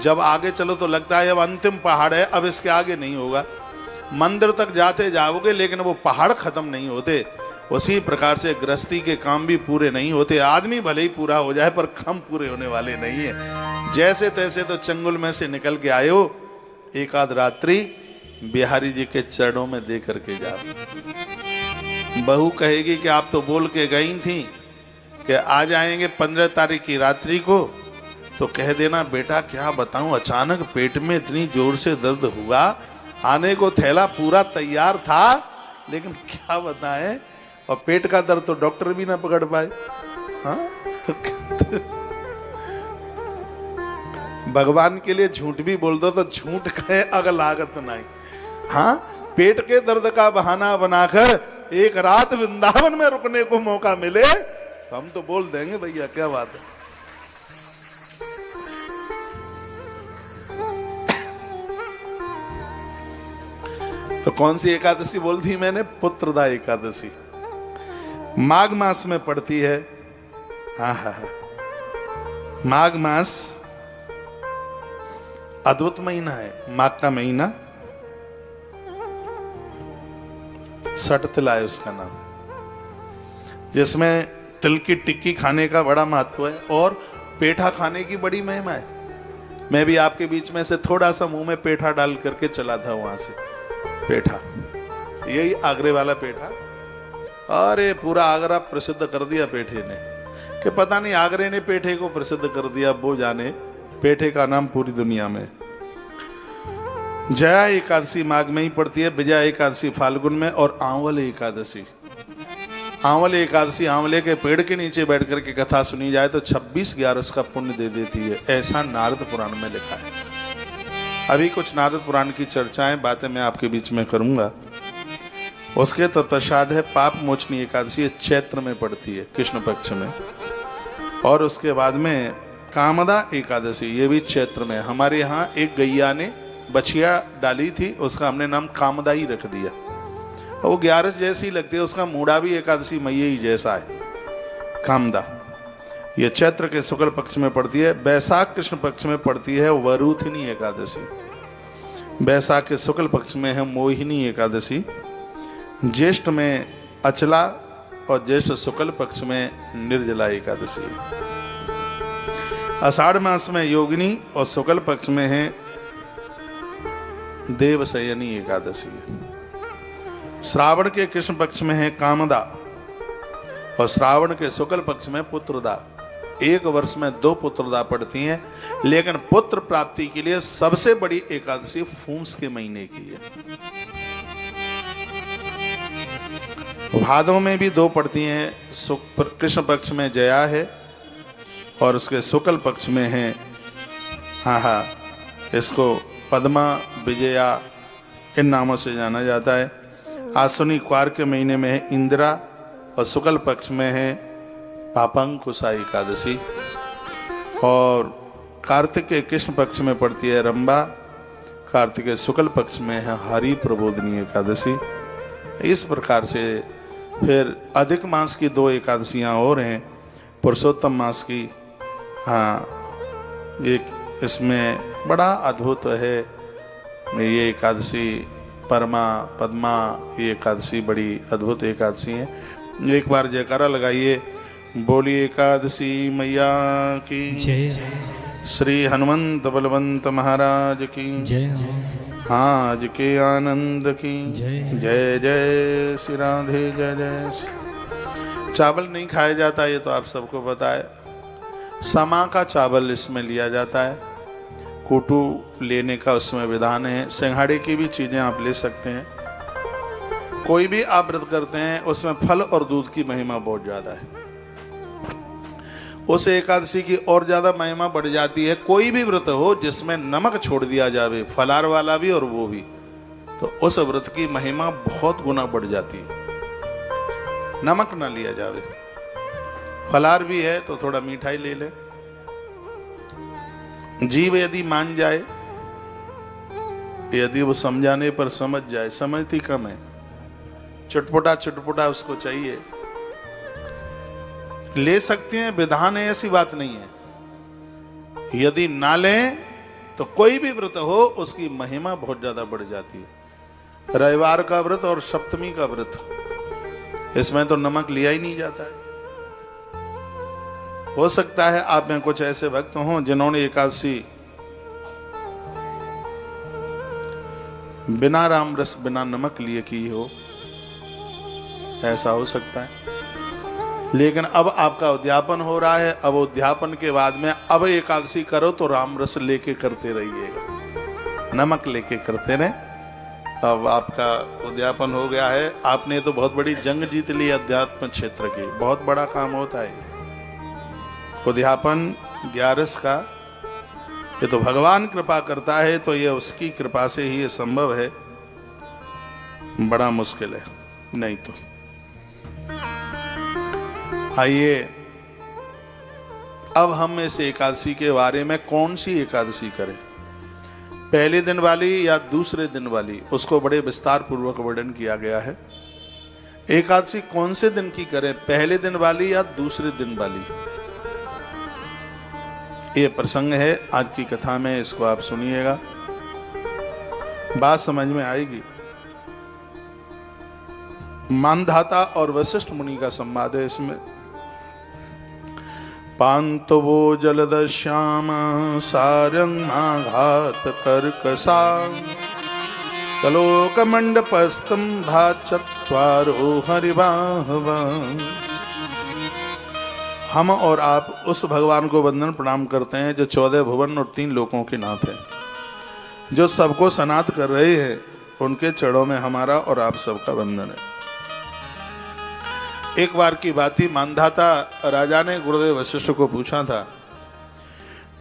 जब आगे चलो तो लगता है अब अंतिम पहाड़ है, अब इसके आगे नहीं होगा। मंदिर तक जाते जाओगे लेकिन वो पहाड़ खत्म नहीं होते। उसी प्रकार से गृहस्थी के काम भी पूरे नहीं होते। आदमी भले ही पूरा हो जाए पर काम पूरे होने वाले नहीं है। जैसे तैसे तो चंगुल में से निकल के आए हो, एक आध रात्रि बिहारी जी के चरणों में दे करके जाओ। बहू कहेगी कि आप तो बोल के गई थी कि आ जाएंगे 15 तारीख की रात्रि को, तो कह देना बेटा क्या बताऊं, अचानक पेट में इतनी जोर से दर्द हुआ, आने को थैला पूरा तैयार था, लेकिन क्या बताएं, और पेट का दर्द तो डॉक्टर भी ना पकड़ पाए। हाँ, तो भगवान के लिए झूठ भी बोल दो तो झूठ कहे अगर लागत नहीं। हाँ, पेट के दर्द का बहाना बनाकर एक रात वृंदावन में रुकने को मौका मिले तो हम तो बोल देंगे भैया, क्या बात है। तो कौन सी एकादशी बोल दी मैंने? पुत्रदा एकादशी माघ मास में पड़ती है। माघ मास अद्भुत महीना है। माघ का महीना सट तिला है उसका नाम, जिसमें तिल की टिक्की खाने का बड़ा महत्व है और पेठा खाने की बड़ी महिमा है। मैं भी आपके बीच में से थोड़ा सा मुंह में पेठा डाल करके चला था वहां से। पेठा, यही आगरे वाला पेठा, अरे पूरा आगरा प्रसिद्ध कर दिया पेठे ने, कि पता नहीं आगरे ने पेठे को प्रसिद्ध कर दिया, वो जाने पेठे का नाम पूरी दुनिया में। जया एकादशी माघ में ही पड़ती है, विजया एकादशी फाल्गुन में, और आंवल एकादशी आंवले एकादशी, आंवले के पेड़ के नीचे बैठ करके कथा सुनी जाए तो 26 ग्यारस का पुण्य दे देती है, ऐसा नारद पुराण में लिखा है। अभी कुछ नारद पुराण की चर्चाएं, बातें मैं आपके बीच में करूंगा। उसके तत्पश्चात है पाप मोचनी एकादशी, चैत्र में पड़ती है, कृष्ण पक्ष में। और उसके बाद में कामदा एकादशी, ये भी चैत्र में। हमारे यहाँ एक गैया ने बछिया डाली थी, उसका हमने नाम कामदा ही रख दिया। वो ग्यारस जैसी लगती है, उसका मूड़ा भी एकादशी मैया ही जैसा है, कामदा। ये चैत्र के शुक्ल पक्ष में पड़ती है। बैसाख कृष्ण पक्ष में पड़ती है वरुथिनी एकादशी। बैसाख के शुक्ल पक्ष में है मोहिनी एकादशी। ज्येष्ठ में अचला और ज्येष्ठ शुक्ल पक्ष में निर्जला एकादशी। आषाढ़ मास में योगिनी और शुक्ल पक्ष में है देवशयनी एकादशी। श्रावण के कृष्ण पक्ष में है कामदा और श्रावण के शुक्ल पक्ष में पुत्रदा। एक वर्ष में 2 पुत्रदा पड़ती हैं, लेकिन पुत्र प्राप्ति के लिए सबसे बड़ी एकादशी फूंस के महीने की है। भादों में भी 2 पड़ती हैं, कृष्ण पक्ष में जया है और उसके शुक्ल पक्ष में है इसको पद्मा, विजया, इन नामों से जाना जाता है। आश्विनी क्वार के महीने में है इंदिरा और शुक्ल पक्ष में है पापंकुशा एकादशी। और कार्तिक के कृष्ण पक्ष में पड़ती है रंबा, कार्तिक के शुक्ल पक्ष में है हरि प्रबोधिनी एकादशी। इस प्रकार से फिर अधिक मास की 2 एकादशियां और हैं, पुरुषोत्तम मास की। एक इसमें बड़ा अद्भुत है ये एकादशी, परमा, पद्मा, ये एकादशी बड़ी अद्भुत एकादशी है। एक बार जयकारा लगाइए, बोली एकादशी मैया की जय। श्री हनुमंत बलवंत महाराज की जय। आज के आनंद की जय। जय जय श्री राधे, जय जय। चावल नहीं खाया जाता, ये तो आप सबको पता है। समा का चावल इसमें लिया जाता है, कोटू लेने का उसमें विधान है। सिंघाड़े की भी चीजें आप ले सकते हैं। कोई भी आप व्रत करते हैं उसमें फल और दूध की महिमा बहुत ज्यादा है। उस एकादशी की और ज्यादा महिमा बढ़ जाती है। कोई भी व्रत हो जिसमें नमक छोड़ दिया जावे, फलार वाला भी और वो भी, तो उस व्रत की महिमा बहुत गुना बढ़ जाती है। नमक ना लिया जावे, फलार भी है तो थोड़ा मिठाई ले ले। जीव यदि मान जाए, यदि वो समझाने पर समझ जाए, समझती कम है, चटपटा चटपटा उसको चाहिए, ले सकते हैं, विधान है, ऐसी बात नहीं है। यदि ना लें तो कोई भी व्रत हो उसकी महिमा बहुत ज्यादा बढ़ जाती है। रविवार का व्रत और सप्तमी का व्रत, इसमें तो नमक लिया ही नहीं जाता है। हो सकता है आप में कुछ ऐसे भक्त हों जिन्होंने एकादशी बिना राम रस, बिना नमक लिए की हो, ऐसा हो सकता है। लेकिन अब आपका उद्यापन हो रहा है, अब उद्यापन के बाद में अब एकादशी करो तो राम रस लेके करते रहिएगा, नमक लेके करते रहे। अब आपका उद्यापन हो गया है, आपने तो बहुत बड़ी जंग जीत ली अध्यात्म क्षेत्र की। बहुत बड़ा काम होता है उद्यापन ग्यारस का। ये तो भगवान कृपा करता है, तो ये उसकी कृपा से ही ये संभव है। बड़ा मुश्किल है, नहीं तो। आइए अब हम इस एकादशी के बारे में, कौन सी एकादशी करें, पहले दिन वाली या दूसरे दिन वाली, उसको बड़े विस्तार पूर्वक वर्णन किया गया है। एकादशी कौन से दिन की करें, पहले दिन वाली या दूसरे दिन वाली, ये प्रसंग है आज की कथा में। इसको आप सुनिएगा, बात समझ में आएगी। मानधाता और वशिष्ठ मुनि का संवाद है इसमें। पांतवो जलद श्याम सारंगाघात कर्कसा कलोक मंडपस्तंभा चत्वारो हरिबाहवा। हम और आप उस भगवान को वंदन प्रणाम करते हैं जो 14 भुवन और 3 लोकों के नाथ हैं, जो सबको सनात कर रहे हैं। उनके चरणों में हमारा और आप सबका वंदन है। एक बार की बात ही, मानधाता राजा ने गुरुदेव वशिष्ठ को पूछा था,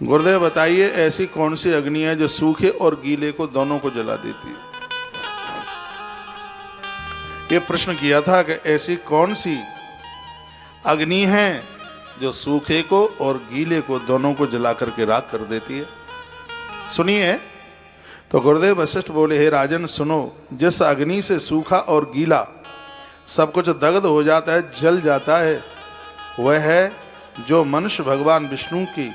गुरुदेव बताइए ऐसी कौन सी अग्नि है जो सूखे और गीले को दोनों को जला देती है। ये प्रश्न किया था कि ऐसी कौन सी अग्नि है जो सूखे को और गीले को दोनों को जला करके राख कर देती है। सुनिए। तो गुरुदेव वशिष्ठ बोले, हे राजन सुनो, जिस अग्नि से सूखा और गीला सब कुछ दग्ध हो जाता है, जल जाता है, वह है जो मनुष्य भगवान विष्णु की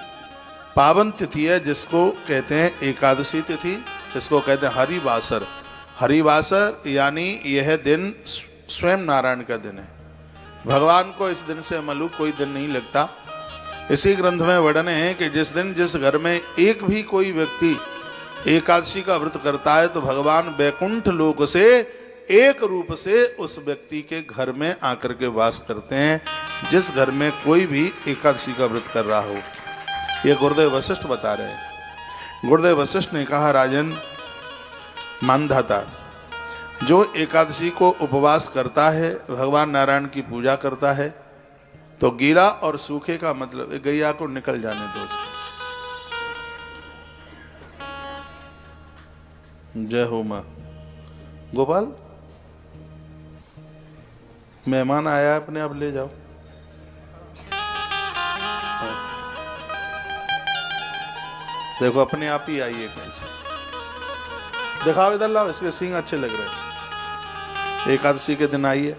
पावन तिथि है, जिसको कहते हैं एकादशी तिथि, जिसको कहते हैं हरिवासर। हरिवासर यानी यह दिन स्वयं नारायण का दिन है। भगवान को इस दिन से मलूक कोई दिन नहीं लगता। इसी ग्रंथ में वर्णन है कि जिस दिन जिस घर में एक भी कोई व्यक्ति एकादशी का व्रत करता है तो भगवान वैकुंठ लोक से एक रूप से उस व्यक्ति के घर में आकर के वास करते हैं, जिस घर में कोई भी एकादशी का व्रत कर रहा हो। ये गुरुदेव वशिष्ठ बता रहे हैं। गुरुदेव वशिष्ठ ने कहा, राजन मानधाता, जो एकादशी को उपवास करता है, भगवान नारायण की पूजा करता है, तो गीला और सूखे का मतलब गैया को निकल जाने दो। जय हो मां। गोपाल, मेहमान आया है, अपने आप ले जाओ। देखो अपने आप ही आई है कैसे। दिखाओ इधर, लाओ, इसके सींग अच्छे लग रहे हैं। एकादशी के दिन आई है,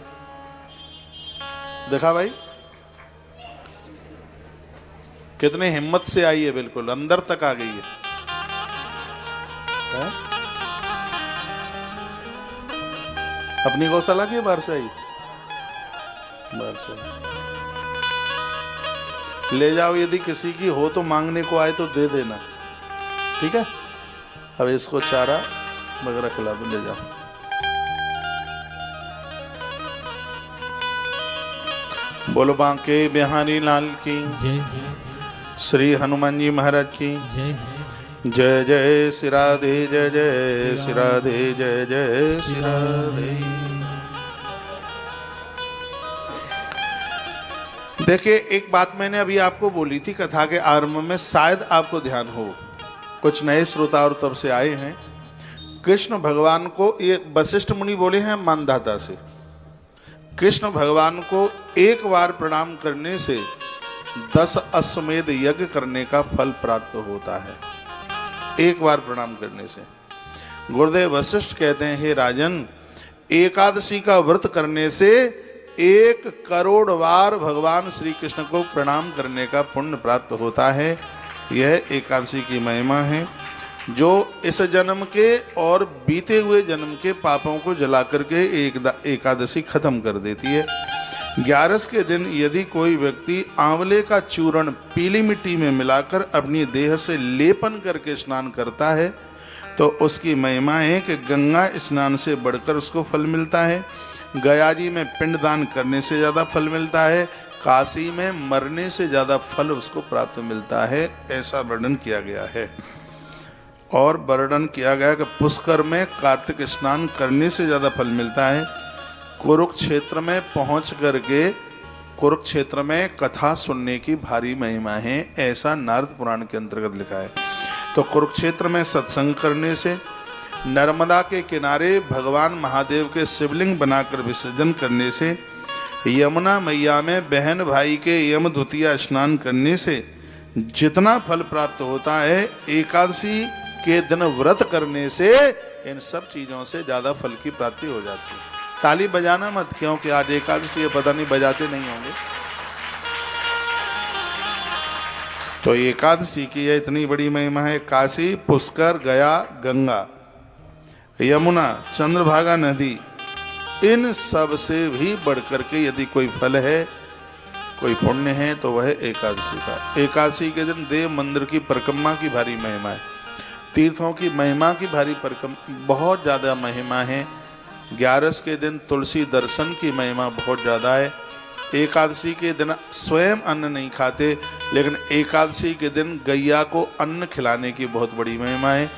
देखा भाई कितने हिम्मत से आई है, बिल्कुल अंदर तक आ गई है? अपनी गौशाला की बाहर से आई? बाहर से ले जाओ, यदि किसी की हो तो मांगने को आए तो दे देना, ठीक है? अब इसको चारा वगैरह खिला दो, ले जाओ। बोलो बांके बिहारी लाल की जय, श्री हनुमान जी महाराज की जय, जय जय श्री राधे, जय जय श्री राधे, जय जय श्री राधे। देखिए, एक बात मैंने अभी आपको बोली थी कथा के आरंभ में, शायद आपको ध्यान हो, कुछ नए श्रोता और तब से आए हैं। कृष्ण भगवान को, ये वशिष्ठ मुनि बोले हैं मानधाता से, कृष्ण भगवान को एक बार प्रणाम करने से 10 अश्वमेध यज्ञ करने का फल प्राप्त होता है। एक बार प्रणाम करने से। गुरुदेव वशिष्ठ कहते हैं, हे राजन, एकादशी का व्रत करने से 1 करोड़ बार भगवान श्री कृष्ण को प्रणाम करने का पुण्य प्राप्त होता है। यह एकादशी की महिमा है, जो इस जन्म के और बीते हुए जन्म के पापों को जला करके एकादशी खत्म कर देती है। 11 के दिन यदि कोई व्यक्ति आंवले का चूर्ण पीली मिट्टी में मिलाकर अपनी देह से लेपन करके स्नान करता है तो उसकी महिमा है कि गंगा स्नान से बढ़कर उसको फल मिलता है, गया जी में पिंडदान करने से ज़्यादा फल मिलता है, काशी में मरने से ज़्यादा फल उसको प्राप्त मिलता है, ऐसा वर्णन किया गया है। और वर्णन किया गया कि पुष्कर में कार्तिक स्नान करने से ज़्यादा फल मिलता है। कुरुक्षेत्र में पहुंच करके कुरुक्षेत्र में कथा सुनने की भारी महिमा है, ऐसा नारद पुराण के अंतर्गत लिखा है। तो कुरुक्षेत्र में सत्संग करने से, नर्मदा के किनारे भगवान महादेव के शिवलिंग बनाकर विसर्जन करने से, यमुना मैया में बहन भाई के यम द्वितीया स्नान करने से जितना फल प्राप्त होता है, एकादशी के दिन व्रत करने से इन सब चीजों से ज्यादा फल की प्राप्ति हो जाती है। ताली बजाना मत, क्योंकि आज एकादशी है, पता नहीं बजाते नहीं होंगे। तो एकादशी की यह इतनी बड़ी महिमा है। काशी, पुष्कर, गया, गंगा, यमुना, चंद्रभागा नदी, इन सब से भी बढ़कर के यदि कोई फल है, कोई पुण्य है, तो वह एकादशी का। एकादशी के दिन देव मंदिर की परिक्रमा की भारी महिमा है, तीर्थों की महिमा की भारी परिक्रमा, बहुत ज़्यादा महिमा है। 11 के दिन तुलसी दर्शन की महिमा बहुत ज़्यादा है। एकादशी के दिन स्वयं अन्न नहीं खाते, लेकिन एकादशी के दिन गैया को अन्न खिलाने की बहुत बड़ी महिमा है।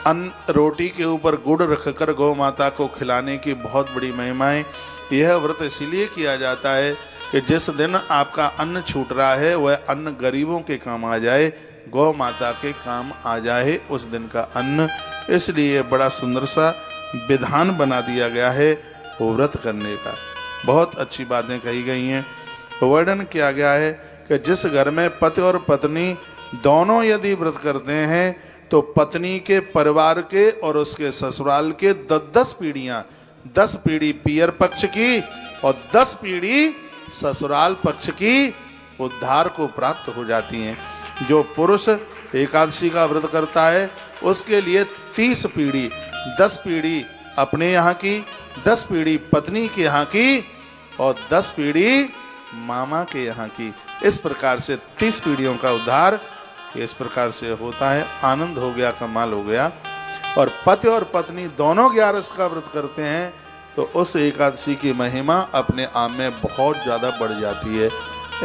अन्न रोटी के ऊपर गुड़ रखकर गौ माता को खिलाने की बहुत बड़ी महिमा है। यह व्रत इसीलिए किया जाता है कि जिस दिन आपका अन्न छूट रहा है वह अन्न गरीबों के काम आ जाए, गौ माता के काम आ जाए उस दिन का अन्न। इसलिए बड़ा सुंदर सा विधान बना दिया गया है व्रत करने का। बहुत अच्छी बातें कही गई हैं। वर्णन किया गया है कि जिस घर में पति और पत्नी दोनों यदि व्रत करते हैं तो पत्नी के परिवार के और उसके ससुराल के 10 पीढ़ियां, 10 पीढ़ी पियर पक्ष की और 10 पीढ़ी ससुराल पक्ष की उद्धार को प्राप्त हो जाती हैं। जो पुरुष एकादशी का व्रत करता है उसके लिए 30 पीढ़ी, 10 पीढ़ी अपने यहाँ की, 10 पीढ़ी पत्नी के यहाँ की और 10 पीढ़ी मामा के यहाँ की। इस प्रकार से 30 पीढ़ियों का उद्धार इस प्रकार से होता है। आनंद हो गया, कमाल हो गया। और पति और पत्नी दोनों 11 का व्रत करते हैं तो उस एकादशी की महिमा अपने आप में बहुत ज़्यादा बढ़ जाती है।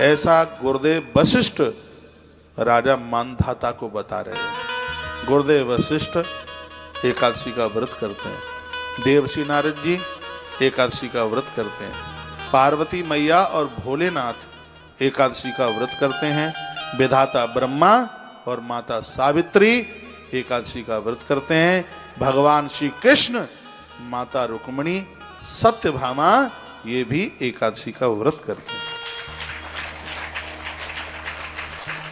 ऐसा गुरुदेव वशिष्ठ राजा मानधाता को बता रहे हैं। गुरुदेव वशिष्ठ एकादशी का व्रत करते हैं। देवर्षि नारद जी एकादशी का व्रत करते हैं। पार्वती मैया और भोलेनाथ एकादशी का व्रत करते हैं। विधाता ब्रह्मा और माता सावित्री एकादशी का व्रत करते हैं। भगवान श्री कृष्ण, माता रुक्मिणी, सत्यभामा ये भी एकादशी का व्रत करते हैं।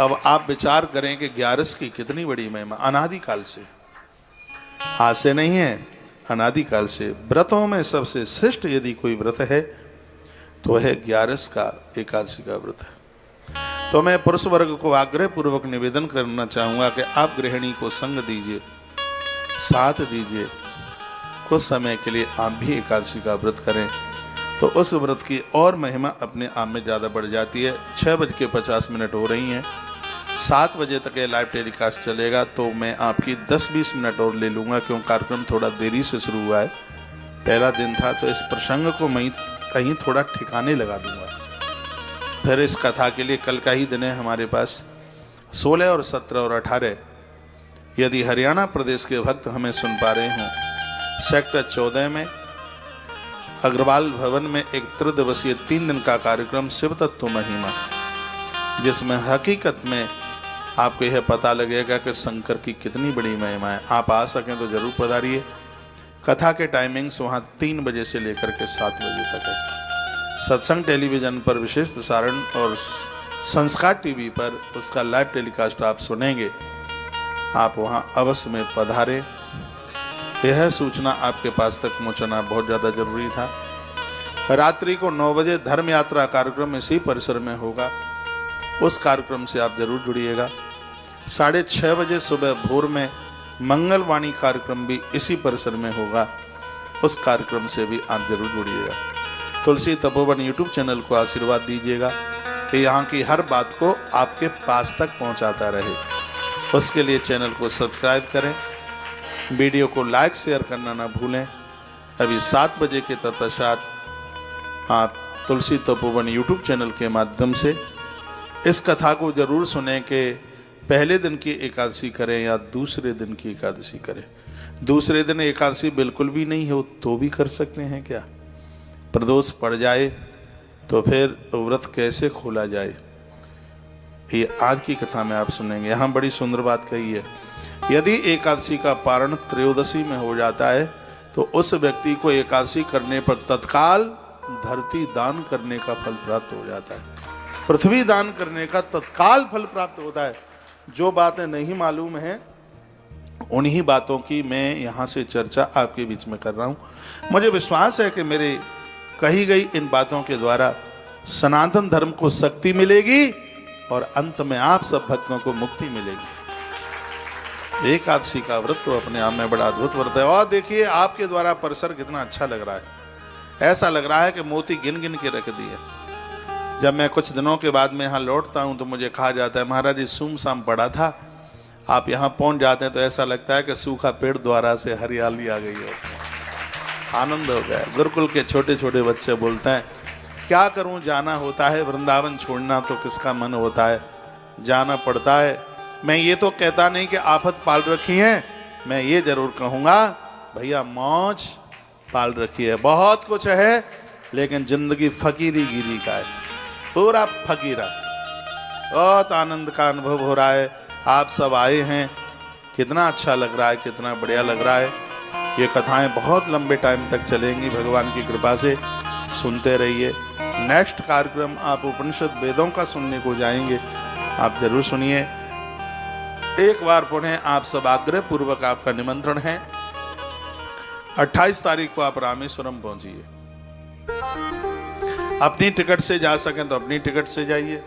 अब आप विचार करें कि 11 की कितनी बड़ी महिमा। अनादिकाल से, आज से नहीं है, अनादिकाल से व्रतों में सबसे श्रेष्ठ यदि कोई व्रत है तो है 11 का एकादशी का व्रत है। तो मैं पुरुष वर्ग को आग्रह पूर्वक निवेदन करना चाहूंगा कि आप गृहिणी को संग दीजिए, साथ दीजिए। कुछ समय के लिए आप भी एकादशी का व्रत करें तो उस व्रत की और महिमा अपने आप में ज़्यादा बढ़ जाती है। 6:50 हो रही हैं। 7 बजे तक ये लाइव टेलीकास्ट चलेगा तो मैं आपकी 10-20 मिनट और ले लूँगा क्योंकि कार्यक्रम थोड़ा देरी से शुरू हुआ है। पहला दिन था तो इस प्रसंग को मैं कहीं थोड़ा ठिकाने लगा दूंगा। फिर इस कथा के लिए कल का ही दिन है हमारे पास। 16 और 17 और 18 यदि हरियाणा प्रदेश के भक्त हमें सुन पा रहे हों, सेक्टर 14 में अग्रवाल भवन में एक त्रिदिवसीय 3 दिन का कार्यक्रम शिव तत्व महिमा, जिसमें हकीकत में आपको यह पता लगेगा कि शंकर की कितनी बड़ी महिमा है। आप आ सकें तो जरूर पधारिए। कथा के टाइमिंग्स वहाँ 3 बजे से लेकर के 7 बजे तक है। सत्संग टेलीविजन पर विशेष प्रसारण और संस्कार टीवी पर उसका लाइव टेलीकास्ट आप सुनेंगे। आप वहाँ अवश्य में पधारें। यह सूचना आपके पास तक पहुँचाना बहुत ज़्यादा जरूरी था। रात्रि को 9 बजे धर्म यात्रा कार्यक्रम इसी परिसर में होगा। उस कार्यक्रम से आप जरूर जुड़िएगा। 6:30 बजे सुबह भोर में मंगलवाणी कार्यक्रम भी इसी परिसर में होगा। उस कार्यक्रम से भी आप जरूर जुड़िएगा। तुलसी तपोवन यूट्यूब चैनल को आशीर्वाद दीजिएगा कि यहाँ की हर बात को आपके पास तक पहुँचाता रहे। उसके लिए चैनल को सब्सक्राइब करें, वीडियो को लाइक शेयर करना ना भूलें। अभी 7 बजे के तत्पश्चात आप तुलसी तपोवन यूट्यूब चैनल के माध्यम से इस कथा को जरूर सुने कि पहले दिन की एकादशी करें या दूसरे दिन की एकादशी करें। दूसरे दिन एकादशी बिल्कुल भी नहीं हो तो भी कर सकते हैं क्या? प्रदोष पड़ जाए तो फिर व्रत कैसे खोला जाए, ये आज की कथा में आप सुनेंगे। यहाँ बड़ी सुंदर बात कही है। यदि एकादशी का पारण त्रयोदशी में हो जाता है तो उस व्यक्ति को एकादशी करने पर तत्काल धरती दान करने का फल प्राप्त हो जाता है। पृथ्वी दान करने का तत्काल फल प्राप्त होता है। जो बातें नहीं मालूम हैं उन्हीं बातों की मैं यहाँ से चर्चा आपके बीच में कर रहा हूँ। मुझे विश्वास है कि मेरे कही गई इन बातों के द्वारा सनातन धर्म को शक्ति मिलेगी और अंत में आप सब भक्तों को मुक्ति मिलेगी। एकादशी का व्रत तो अपने आप में बड़ा अद्भुत व्रत है। और देखिए आपके द्वारा परिसर कितना अच्छा लग रहा है। ऐसा लग रहा है कि मोती गिन गिन के रख दिए। जब मैं कुछ दिनों के बाद में यहाँ लौटता हूँ तो मुझे कहा जाता है महाराज ये सुमसाम पड़ा था, आप यहाँ पहुँच जाते हैं तो ऐसा लगता है कि सूखा पेड़ द्वारा से हरियाली आ गई है। उसमें आनंद हो गया। गुरुकुल के छोटे छोटे बच्चे बोलते हैं क्या करूँ, जाना होता है, वृंदावन छोड़ना तो किसका मन होता है, जाना पड़ता है। मैं ये तो कहता नहीं कि आफत पाल रखी है, मैं ये जरूर कहूँगा भैया मौज पाल रखी है। बहुत कुछ है लेकिन जिंदगी फकीरी गिरी का है, पूरा फकीरा। बहुत आनंद का अनुभव हो रहा है। आप सब आए हैं, कितना अच्छा लग रहा है, कितना बढ़िया लग रहा है। ये कथाएं बहुत लंबे टाइम तक चलेंगी भगवान की कृपा से, सुनते रहिए। नेक्स्ट कार्यक्रम आप उपनिषद वेदों का सुनने को जाएंगे, आप जरूर सुनिए। एक बार पुनः आप सब आग्रह पूर्वक आपका निमंत्रण है, 28 तारीख को आप रामेश्वरम पहुंचिए। अपनी टिकट से जा सकें तो अपनी टिकट से जाइए,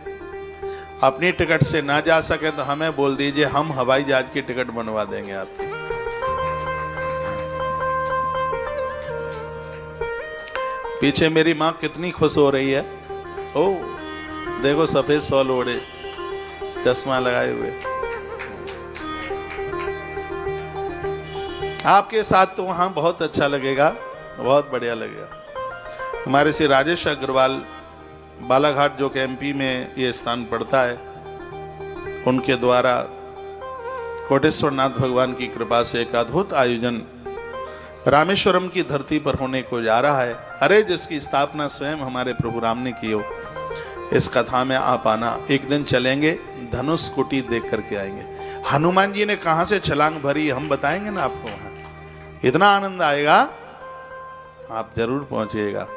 अपनी टिकट से ना जा सके तो हमें बोल दीजिए, हम हवाई जहाज की टिकट बनवा देंगे आपकी। पीछे मेरी माँ कितनी खुश हो रही है। ओ देखो, सफेद शॉल ओढ़े, चश्मा लगाए हुए। आपके साथ तो वहां बहुत अच्छा लगेगा, बहुत बढ़िया लगेगा। हमारे श्री राजेश अग्रवाल बालाघाट, जो कि एमपी में ये स्थान पड़ता है, उनके द्वारा कोटेश्वर नाथ भगवान की कृपा से एक अद्भुत आयोजन रामेश्वरम की धरती पर होने को जा रहा है। अरे जिसकी स्थापना स्वयं हमारे प्रभु राम ने की हो, इस कथा में आप आना। एक दिन चलेंगे, धनुष कुटी देख करके आएंगे। हनुमान जी ने कहां से छलांग भरी हम बताएंगे ना आपको। वहां इतना आनंद आएगा, आप जरूर पहुंचिएगा।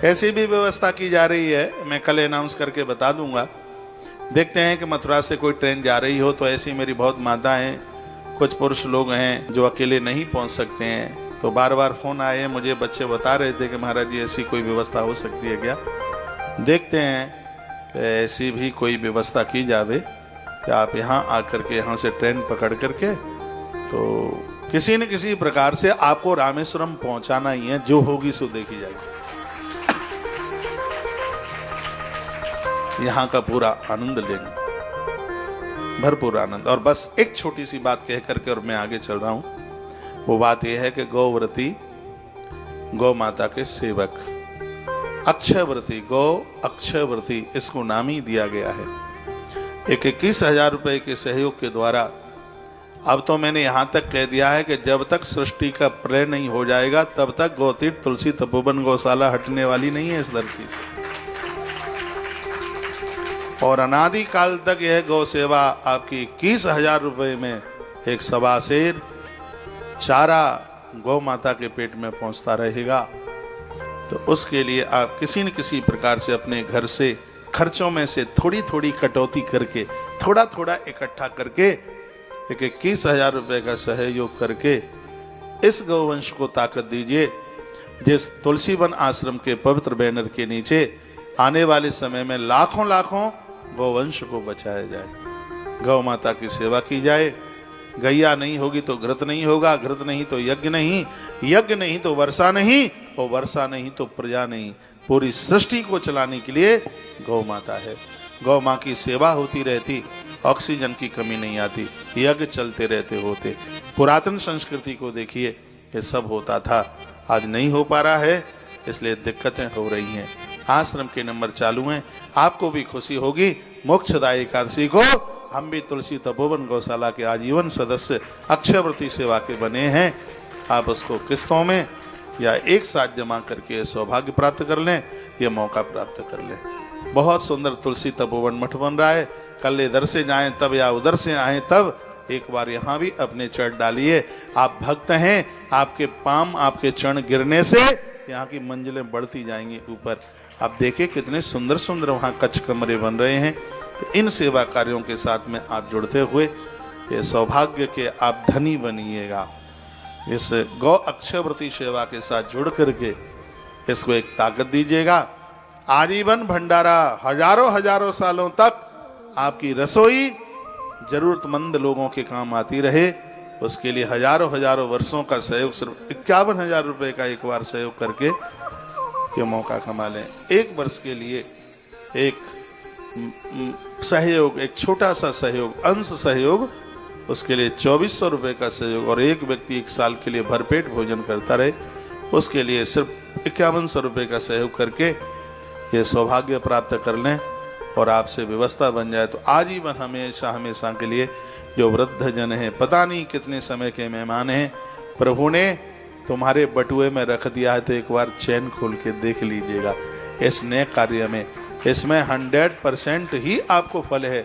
ऐसी भी व्यवस्था की जा रही है, मैं कल अनाउंस करके बता दूंगा। देखते हैं कि मथुरा से कोई ट्रेन जा रही हो तो ऐसी मेरी बहुत माताएं, कुछ पुरुष लोग हैं जो अकेले नहीं पहुंच सकते हैं, तो बार बार फोन आए, मुझे बच्चे बता रहे थे कि महाराज जी ऐसी कोई व्यवस्था हो सकती है क्या। देखते हैं कि ऐसी भी कोई व्यवस्था की जावे कि आप यहाँ आकर के यहाँ से ट्रेन पकड़ करके तो किसी न किसी प्रकार से आपको रामेश्वरम पहुंचाना ही है। जो होगी सो देखी जाएगी। यहाँ का पूरा आनंद लेंगे, भरपूर आनंद। और बस एक छोटी सी बात कह करके और मैं आगे चल रहा हूं। वो बात यह है कि गौव्रती, गौ माता के सेवक, अक्षयव्रती, गौ अक्षयव्रती, इसको नाम ही दिया गया है। 21,000 रुपए के सहयोग के द्वारा अब तो मैंने यहां तक कह दिया है कि जब तक सृष्टि का प्रलय नहीं हो जाएगा तब तक गौतीर्थ तुलसी तपोवन गौशाला हटने वाली नहीं है इस धरती से। और अनादि काल तक यह गौ सेवा आपकी 21,000 रुपए में एक सवा सेर चारा गौ माता के पेट में पहुंचता रहेगा। तो उसके लिए आप किसी न किसी प्रकार से अपने घर से खर्चों में से थोड़ी थोड़ी कटौती करके, थोड़ा थोड़ा इकट्ठा करके 21,000 रुपए का सहयोग करके इस गौवंश को ताकत दीजिए, जिस तुलसीवन आश्रम के पवित्र बैनर के नीचे आने वाले समय में लाखों लाखों गौवंश को बचाया जाए। गौ माता की सेवा की जाए। गैया नहीं होगी तो घृत नहीं होगा, घृत नहीं तो यज्ञ नहीं, यज्ञ नहीं तो वर्षा नहीं, और वर्षा नहीं तो प्रजा नहीं। पूरी सृष्टि को चलाने के लिए गौ माता है। गौ माँ की सेवा होती रहती, ऑक्सीजन की कमी नहीं आती, यज्ञ चलते रहते होते। पुरातन संस्कृति को देखिए, ये सब होता था, आज नहीं हो पा रहा है, इसलिए दिक्कतें हो रही हैं। आश्रम के नंबर चालू हैं, आपको भी खुशी होगी। मोक्षदायी एकादशी को हम भी तुलसी तपोवन गौशाला के आजीवन सदस्य अक्षयव्रती सेवा के बने हैं। आप उसको किस्तों में या एक साथ जमा करके सौभाग्य प्राप्त कर लें, ये मौका प्राप्त कर लें। बहुत सुंदर तुलसी तपोवन मठ बन रहा है। कल इधर से जाएं तब या उधर से आएं तब एक बार यहाँ भी अपने चरण डालिए। आप भक्त हैं, आपके पांव, आपके चरण गिरने से यहाँ की मंजिलें बढ़ती जाएंगी ऊपर। आप देखिए कितने सुंदर सुंदर वहाँ कच्छ कमरे बन रहे हैं। तो इन सेवा कार्यों के साथ में आप जुड़ते हुए ये सौभाग्य के आप धनी बनिएगा। इस गौ अक्षयव्रती सेवा के साथ जुड़ करके इसको एक ताकत दीजिएगा। आजीवन भंडारा, हजारों हजारों सालों तक आपकी रसोई जरूरतमंद लोगों के काम आती रहे। उसके लिए हजारों हजारों वर्षों का सहयोग, सिर्फ 51,000 रुपए का एक बार सहयोग करके ये मौका कमा लें। एक वर्ष के लिए एक सहयोग, एक छोटा सा सहयोग, अंश सहयोग, उसके लिए 2,400 रुपए का सहयोग, और एक व्यक्ति 1 साल के लिए भरपेट भोजन करता रहे, उसके लिए सिर्फ 5100 रुपए का सहयोग करके ये सौभाग्य प्राप्त कर लें और आपसे व्यवस्था बन जाए। तो आजीवन हमेशा हमेशा के लिए जो वृद्ध जन हैं, पता नहीं कितने समय के मेहमान हैं, प्रभु ने तुम्हारे बटुए में रख दिया है तो एक बार चैन खोल के देख लीजिएगा इस नए कार्य में। इसमें 100% ही आपको फल है,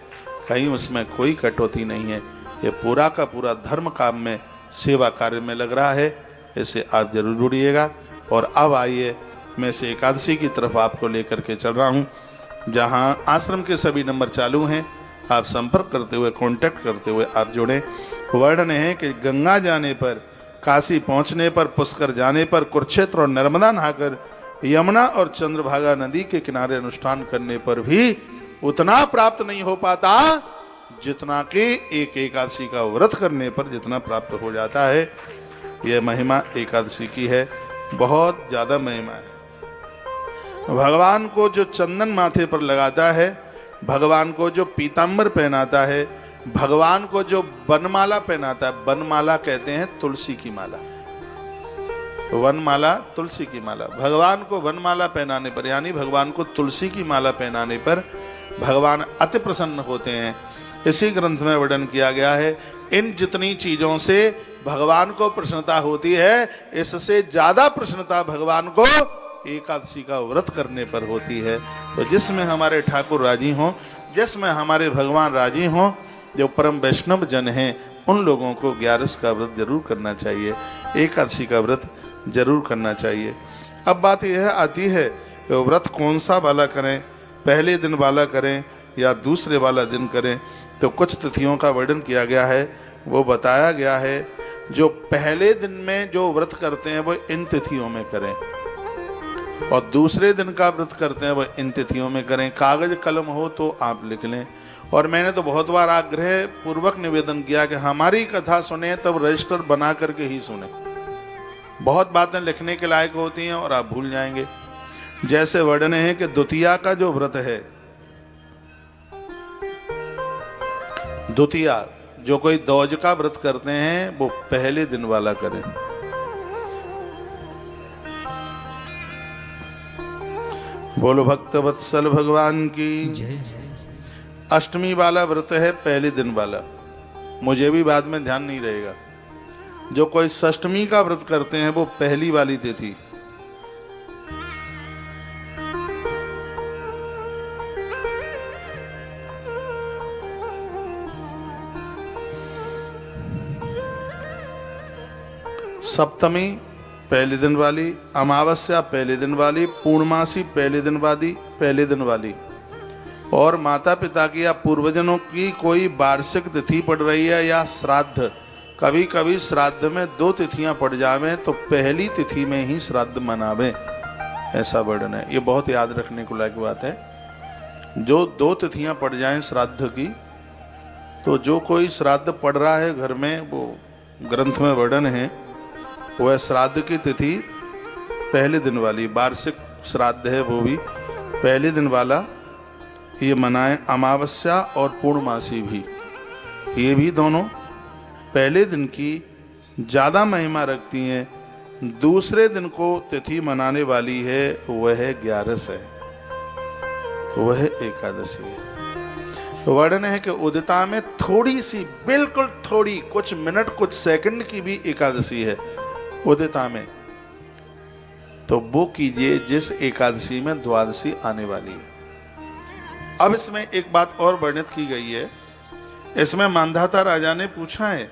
कहीं उसमें कोई कटौती नहीं है। ये पूरा का पूरा धर्म काम में, सेवा कार्य में लग रहा है। इससे आप जरूर जुड़िएगा। और अब आइए मैं इस एकादशी की तरफ आपको लेकर के चल रहा हूँ, जहाँ आश्रम के सभी नंबर चालू हैं। आप संपर्क करते हुए, कांटेक्ट करते हुए आप जुड़ें। वर्णन है कि गंगा जाने पर, काशी पहुँचने पर, पुष्कर जाने पर, कुरुक्षेत्र और नर्मदा नहाकर, यमुना और चंद्रभागा नदी के किनारे अनुष्ठान करने पर भी उतना प्राप्त नहीं हो पाता जितना कि एक एकादशी का व्रत करने पर जितना प्राप्त हो जाता है। यह महिमा एकादशी की है, बहुत ज्यादा महिमा है। भगवान को जो चंदन माथे पर लगाता है, भगवान को जो पीतांबर पहनाता है, भगवान को जो वनमाला पहनाता है, वनमाला कहते हैं तुलसी की माला, वनमाला तुलसी की माला, भगवान को वनमाला पहनाने पर यानी भगवान को तुलसी की माला पहनाने पर भगवान अति प्रसन्न होते हैं। इसी ग्रंथ में वर्णन किया गया है। इन जितनी चीजों से भगवान को प्रसन्नता होती है, इससे ज्यादा प्रसन्नता भगवान को एकादशी का व्रत करने पर होती है। तो जिसमें हमारे ठाकुर राजी हों, जिसमें हमारे भगवान राजी हों, जो परम वैष्णव जन हैं, उन लोगों को 11 का व्रत जरूर करना चाहिए, एकादशी का व्रत जरूर करना चाहिए। अब बात यह आती है कि व्रत कौन सा वाला करें, पहले दिन वाला करें या दूसरे वाला दिन करें। तो कुछ तिथियों का वर्णन किया गया है, वो बताया गया है। जो पहले दिन में जो व्रत करते हैं वो इन तिथियों में करें, और दूसरे दिन का व्रत करते हैं वो इन तिथियों में करें। कागज कलम हो तो आप लिख लें। और मैंने तो बहुत बार आग्रह पूर्वक निवेदन किया कि हमारी कथा सुने तब रजिस्टर बना करके ही सुने। बहुत बातें लिखने के लायक होती हैं और आप भूल जाएंगे। जैसे वर्णन है कि द्वितीया का जो व्रत है, द्वितीया जो कोई दौज का व्रत करते हैं वो पहले दिन वाला करें। बोलो भक्त वत्सल भगवान की। अष्टमी वाला व्रत है पहले दिन वाला, मुझे भी बाद में ध्यान नहीं रहेगा। जो कोई षष्टमी का व्रत करते हैं वो पहली वाली तिथि। सप्तमी पहले दिन वाली, अमावस्या पहले दिन वाली, पूर्णमासी पहले दिन वाली। और माता पिता की या पूर्वजनों की कोई वार्षिक तिथि पड़ रही है या श्राद्ध, कभी कभी श्राद्ध में 2 तिथियां पड़ जावें तो पहली तिथि में ही श्राद्ध मनावें, ऐसा वर्णन है। ये बहुत याद रखने को लायक बात है। जो 2 तिथियां पड़ जाएं श्राद्ध की, तो जो कोई श्राद्ध पड़ रहा है घर में, वो ग्रंथ में वर्णन है, वह श्राद्ध की तिथि पहले दिन वाली, वार्षिक श्राद्ध है वो भी पहले दिन वाला ये मनाएं। अमावस्या और पूर्णमासी भी, ये भी दोनों पहले दिन की ज़्यादा महिमा रखती हैं। दूसरे दिन को तिथि मनाने वाली है वह 11 है, वह एकादशी है। वर्णन है कि उदिता में थोड़ी सी, बिल्कुल थोड़ी, कुछ मिनट कुछ सेकंड की भी एकादशी है उदिता में, तो वो कीजिए जिस एकादशी में द्वादशी आने वाली है। अब इसमें एक बात और वर्णित की गई है। इसमें मांधाता राजा ने पूछा है,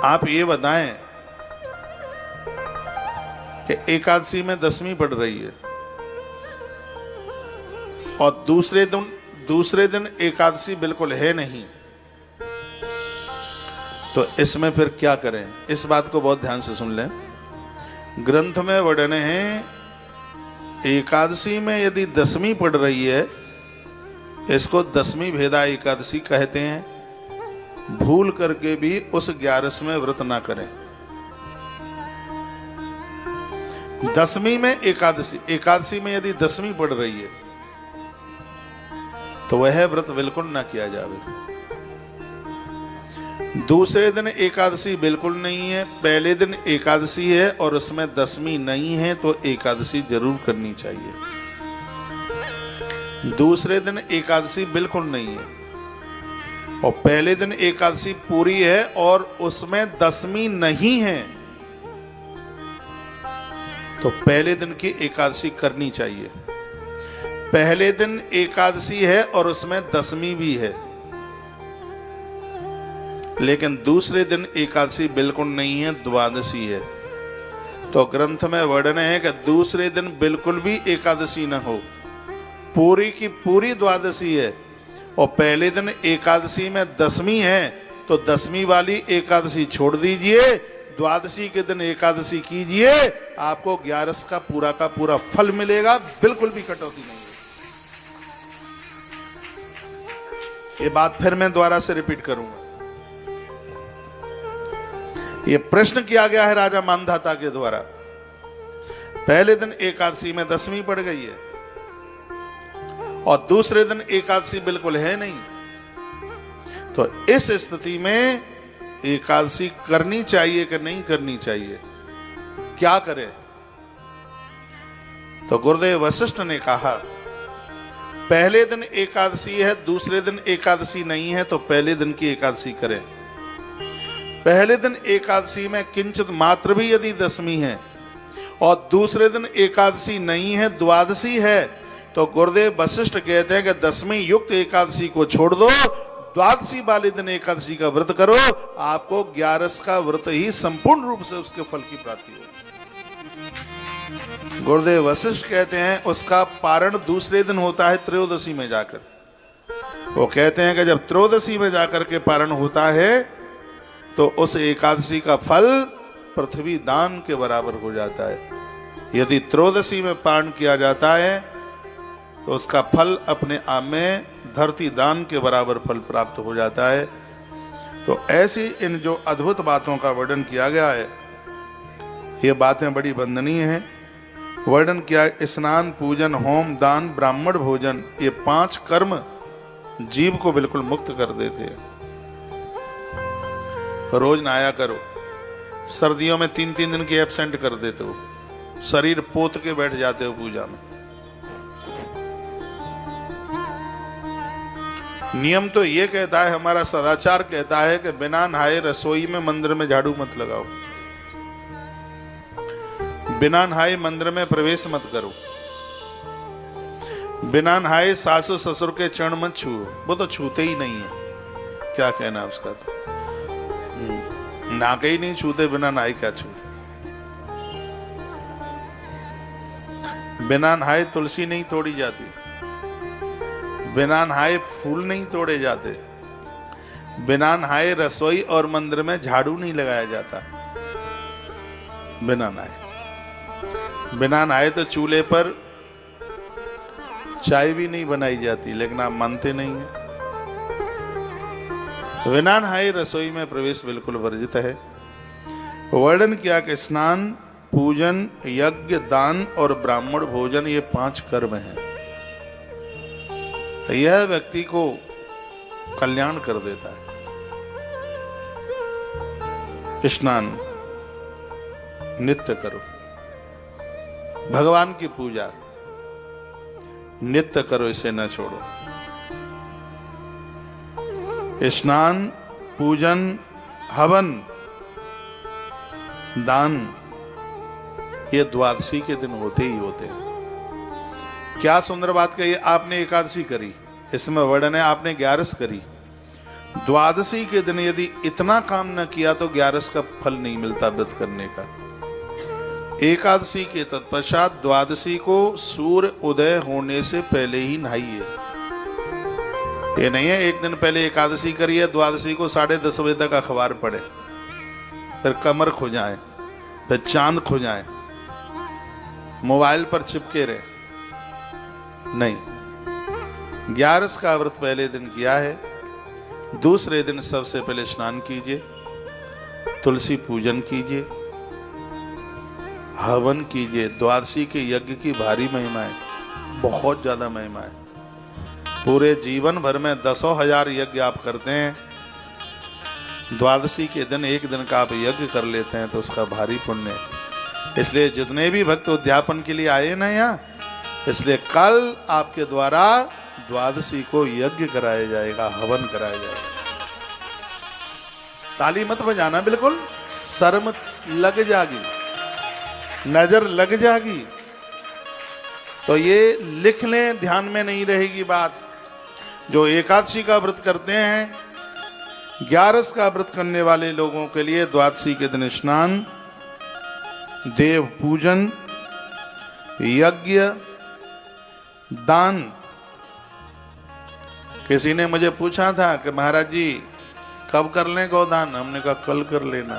आप ये बताएं कि एकादशी में 10वीं पड़ रही है और दूसरे दिन एकादशी बिल्कुल है नहीं, तो इसमें फिर क्या करें? इस बात को बहुत ध्यान से सुन लें। ग्रंथ में वर्णन है, एकादशी में यदि 10वीं पड़ रही है, इसको 10वीं भेदा एकादशी कहते हैं। भूल करके भी उस 11वें व्रत ना करें। 10वीं में एकादशी में यदि 10वीं पड़ रही है तो वह व्रत बिल्कुल ना किया जावे। दूसरे दिन एकादशी बिल्कुल नहीं है, पहले दिन एकादशी है और उसमें 10वीं नहीं है, तो एकादशी जरूर करनी चाहिए। दूसरे दिन एकादशी बिल्कुल नहीं है और पहले दिन एकादशी पूरी है और उसमें 10वीं नहीं है, तो पहले दिन की एकादशी करनी चाहिए। पहले दिन एकादशी है और उसमें दशमी भी है, लेकिन दूसरे दिन एकादशी बिल्कुल नहीं है, द्वादशी है। तो ग्रंथ में वर्णन है कि दूसरे दिन बिल्कुल भी एकादशी न हो, पूरी की पूरी द्वादशी है। और पहले दिन एकादशी में दशमी है, तो दशमी वाली एकादशी छोड़ दीजिए, द्वादशी के दिन एकादशी कीजिए, आपको 11 का पूरा फल मिलेगा, बिल्कुल भी कटौती नहीं है। ये बात फिर मैं दोबारा से रिपीट करूंगा। ये प्रश्न किया गया है राजा मानधाता के द्वारा। पहले दिन एकादशी में दशमी पड़ गई है और दूसरे दिन एकादशी बिल्कुल है नहीं, तो इस स्थिति में एकादशी करनी चाहिए कि नहीं करनी चाहिए, क्या करें? तो गुरुदेव वशिष्ठ ने कहा, पहले दिन एकादशी है, दूसरे दिन एकादशी नहीं है, तो पहले दिन की एकादशी करें। पहले दिन एकादशी में किंचित मात्र भी यदि दशमी है और दूसरे दिन एकादशी नहीं है, द्वादशी है, तो गुरुदेव वशिष्ठ कहते हैं कि दशमी युक्त एकादशी को छोड़ दो, द्वादशी वाले दिन एकादशी का व्रत करो, आपको 11 का व्रत ही संपूर्ण रूप से उसके फल की प्राप्ति होगी। गुरुदेव वशिष्ठ कहते हैं उसका पारण दूसरे दिन होता है, त्रयोदशी में जाकर। वो कहते हैं कि जब त्रयोदशी में जाकर के पारण होता है तो उस एकादशी का फल पृथ्वी दान के बराबर हो जाता है। यदि त्रयोदशी में पारण किया जाता है तो उसका फल अपने आप में धरती दान के बराबर फल प्राप्त हो जाता है। तो ऐसी इन जो अद्भुत बातों का वर्णन किया गया है, ये बातें बड़ी वंदनीय हैं। वर्णन किया, स्नान, पूजन, होम, दान, ब्राह्मण भोजन, ये 5 कर्म जीव को बिल्कुल मुक्त कर देते हैं। रोज नहाया करो, सर्दियों में 3-3 दिन की एब्सेंट कर देते हो, शरीर पोत के बैठ जाते हो पूजा में। नियम तो ये कहता है, हमारा सदाचार कहता है कि बिना नहाए रसोई में मंदिर में झाड़ू मत लगाओ, बिना नहाए मंदिर में प्रवेश मत करो, बिना नहाए सासू ससुर के चरण मत छुओ, वो तो छूते ही नहीं है, क्या कहना है उसका? तो नाके ही नहीं छूते, बिना नहाए क्या छू? बिना नहाए तुलसी नहीं तोड़ी जाती, बिना नहाए फूल नहीं तोड़े जाते, बिना नहाए रसोई और मंदिर में झाड़ू नहीं लगाया जाता, बिना नहाए। बिना नहाए तो चूल्हे पर चाय भी नहीं बनाई जाती, लेकिन आप मानते नहीं है। बिना नहाए रसोई में प्रवेश बिल्कुल वर्जित है। वर्णन किया कि स्नान, पूजन, यज्ञ, दान और ब्राह्मण भोजन, ये 5 कर्म हैं। यह व्यक्ति को कल्याण कर देता है। स्नान नित्य करो, भगवान की पूजा नित्य करो, इसे न छोड़ो। स्नान, पूजन, हवन, दान, ये द्वादशी के दिन होते ही होते हैं। क्या सुंदर बात कही, आपने एकादशी करी, इसमें वर्णन है आपने 11 करी, द्वादशी के दिन यदि इतना काम न किया तो 11 का फल नहीं मिलता व्रत करने का। एकादशी के तत्पश्चात द्वादशी को सूर्य उदय होने से पहले ही नहाइए। ये नहीं है एक दिन पहले एकादशी करिए, द्वादशी को 10:30 बजे तक अखबार पढ़े, फिर कमर खो जाए, फिर चांद खो जाए, मोबाइल पर चिपके रहे, नहीं। 11 का व्रत पहले दिन किया है, दूसरे दिन सबसे पहले स्नान कीजिए, तुलसी पूजन कीजिए, हवन कीजिए। द्वादशी के यज्ञ की भारी महिमा है, बहुत ज्यादा महिमा है। पूरे जीवन भर में 10,000 यज्ञ आप करते हैं, द्वादशी के दिन एक दिन का आप यज्ञ कर लेते हैं तो उसका भारी पुण्य है। इसलिए जितने भी भक्त उद्यापन के लिए आए ना यहाँ, इसलिए कल आपके द्वारा द्वादशी को यज्ञ कराया जाएगा, हवन कराया जाएगा। ताली मत बजाना, बिल्कुल शर्म लग जाएगी। नजर लग जाएगी। तो ये लिख लें, ध्यान में नहीं रहेगी बात। जो एकादशी का व्रत करते हैं, 11 का व्रत करने वाले लोगों के लिए द्वादशी के दिन स्नान, देव पूजन, यज्ञ, दान। किसी ने मुझे पूछा था कि महाराज जी कब कर लें गोदान? हमने कहा कल कर लेना,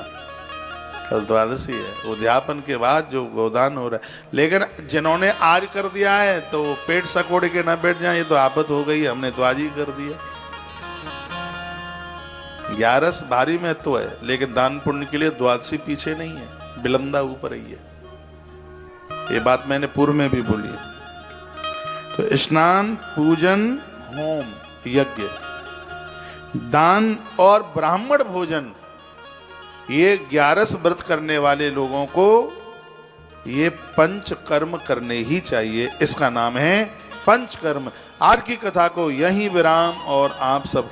कल द्वादशी है। उद्यापन के बाद जो गोदान हो रहा है, लेकिन जिन्होंने आज कर दिया है तो पेट सकोड़ के ना बैठ जाए, ये तो आफत हो गई, हमने तो आज ही कर दिया। 11 भारी महत्व है, लेकिन दान पुण्य के लिए द्वादशी पीछे नहीं है, बिलंदा ऊपर ही है। ये बात मैंने पूर्व में भी बोली है। तो स्नान, पूजन, होम, यज्ञ, दान और ब्राह्मण भोजन, ये 11 व्रत करने वाले लोगों को ये पंच कर्म करने ही चाहिए। इसका नाम है पंचकर्म। आज की कथा को यहीं विराम, और आप सब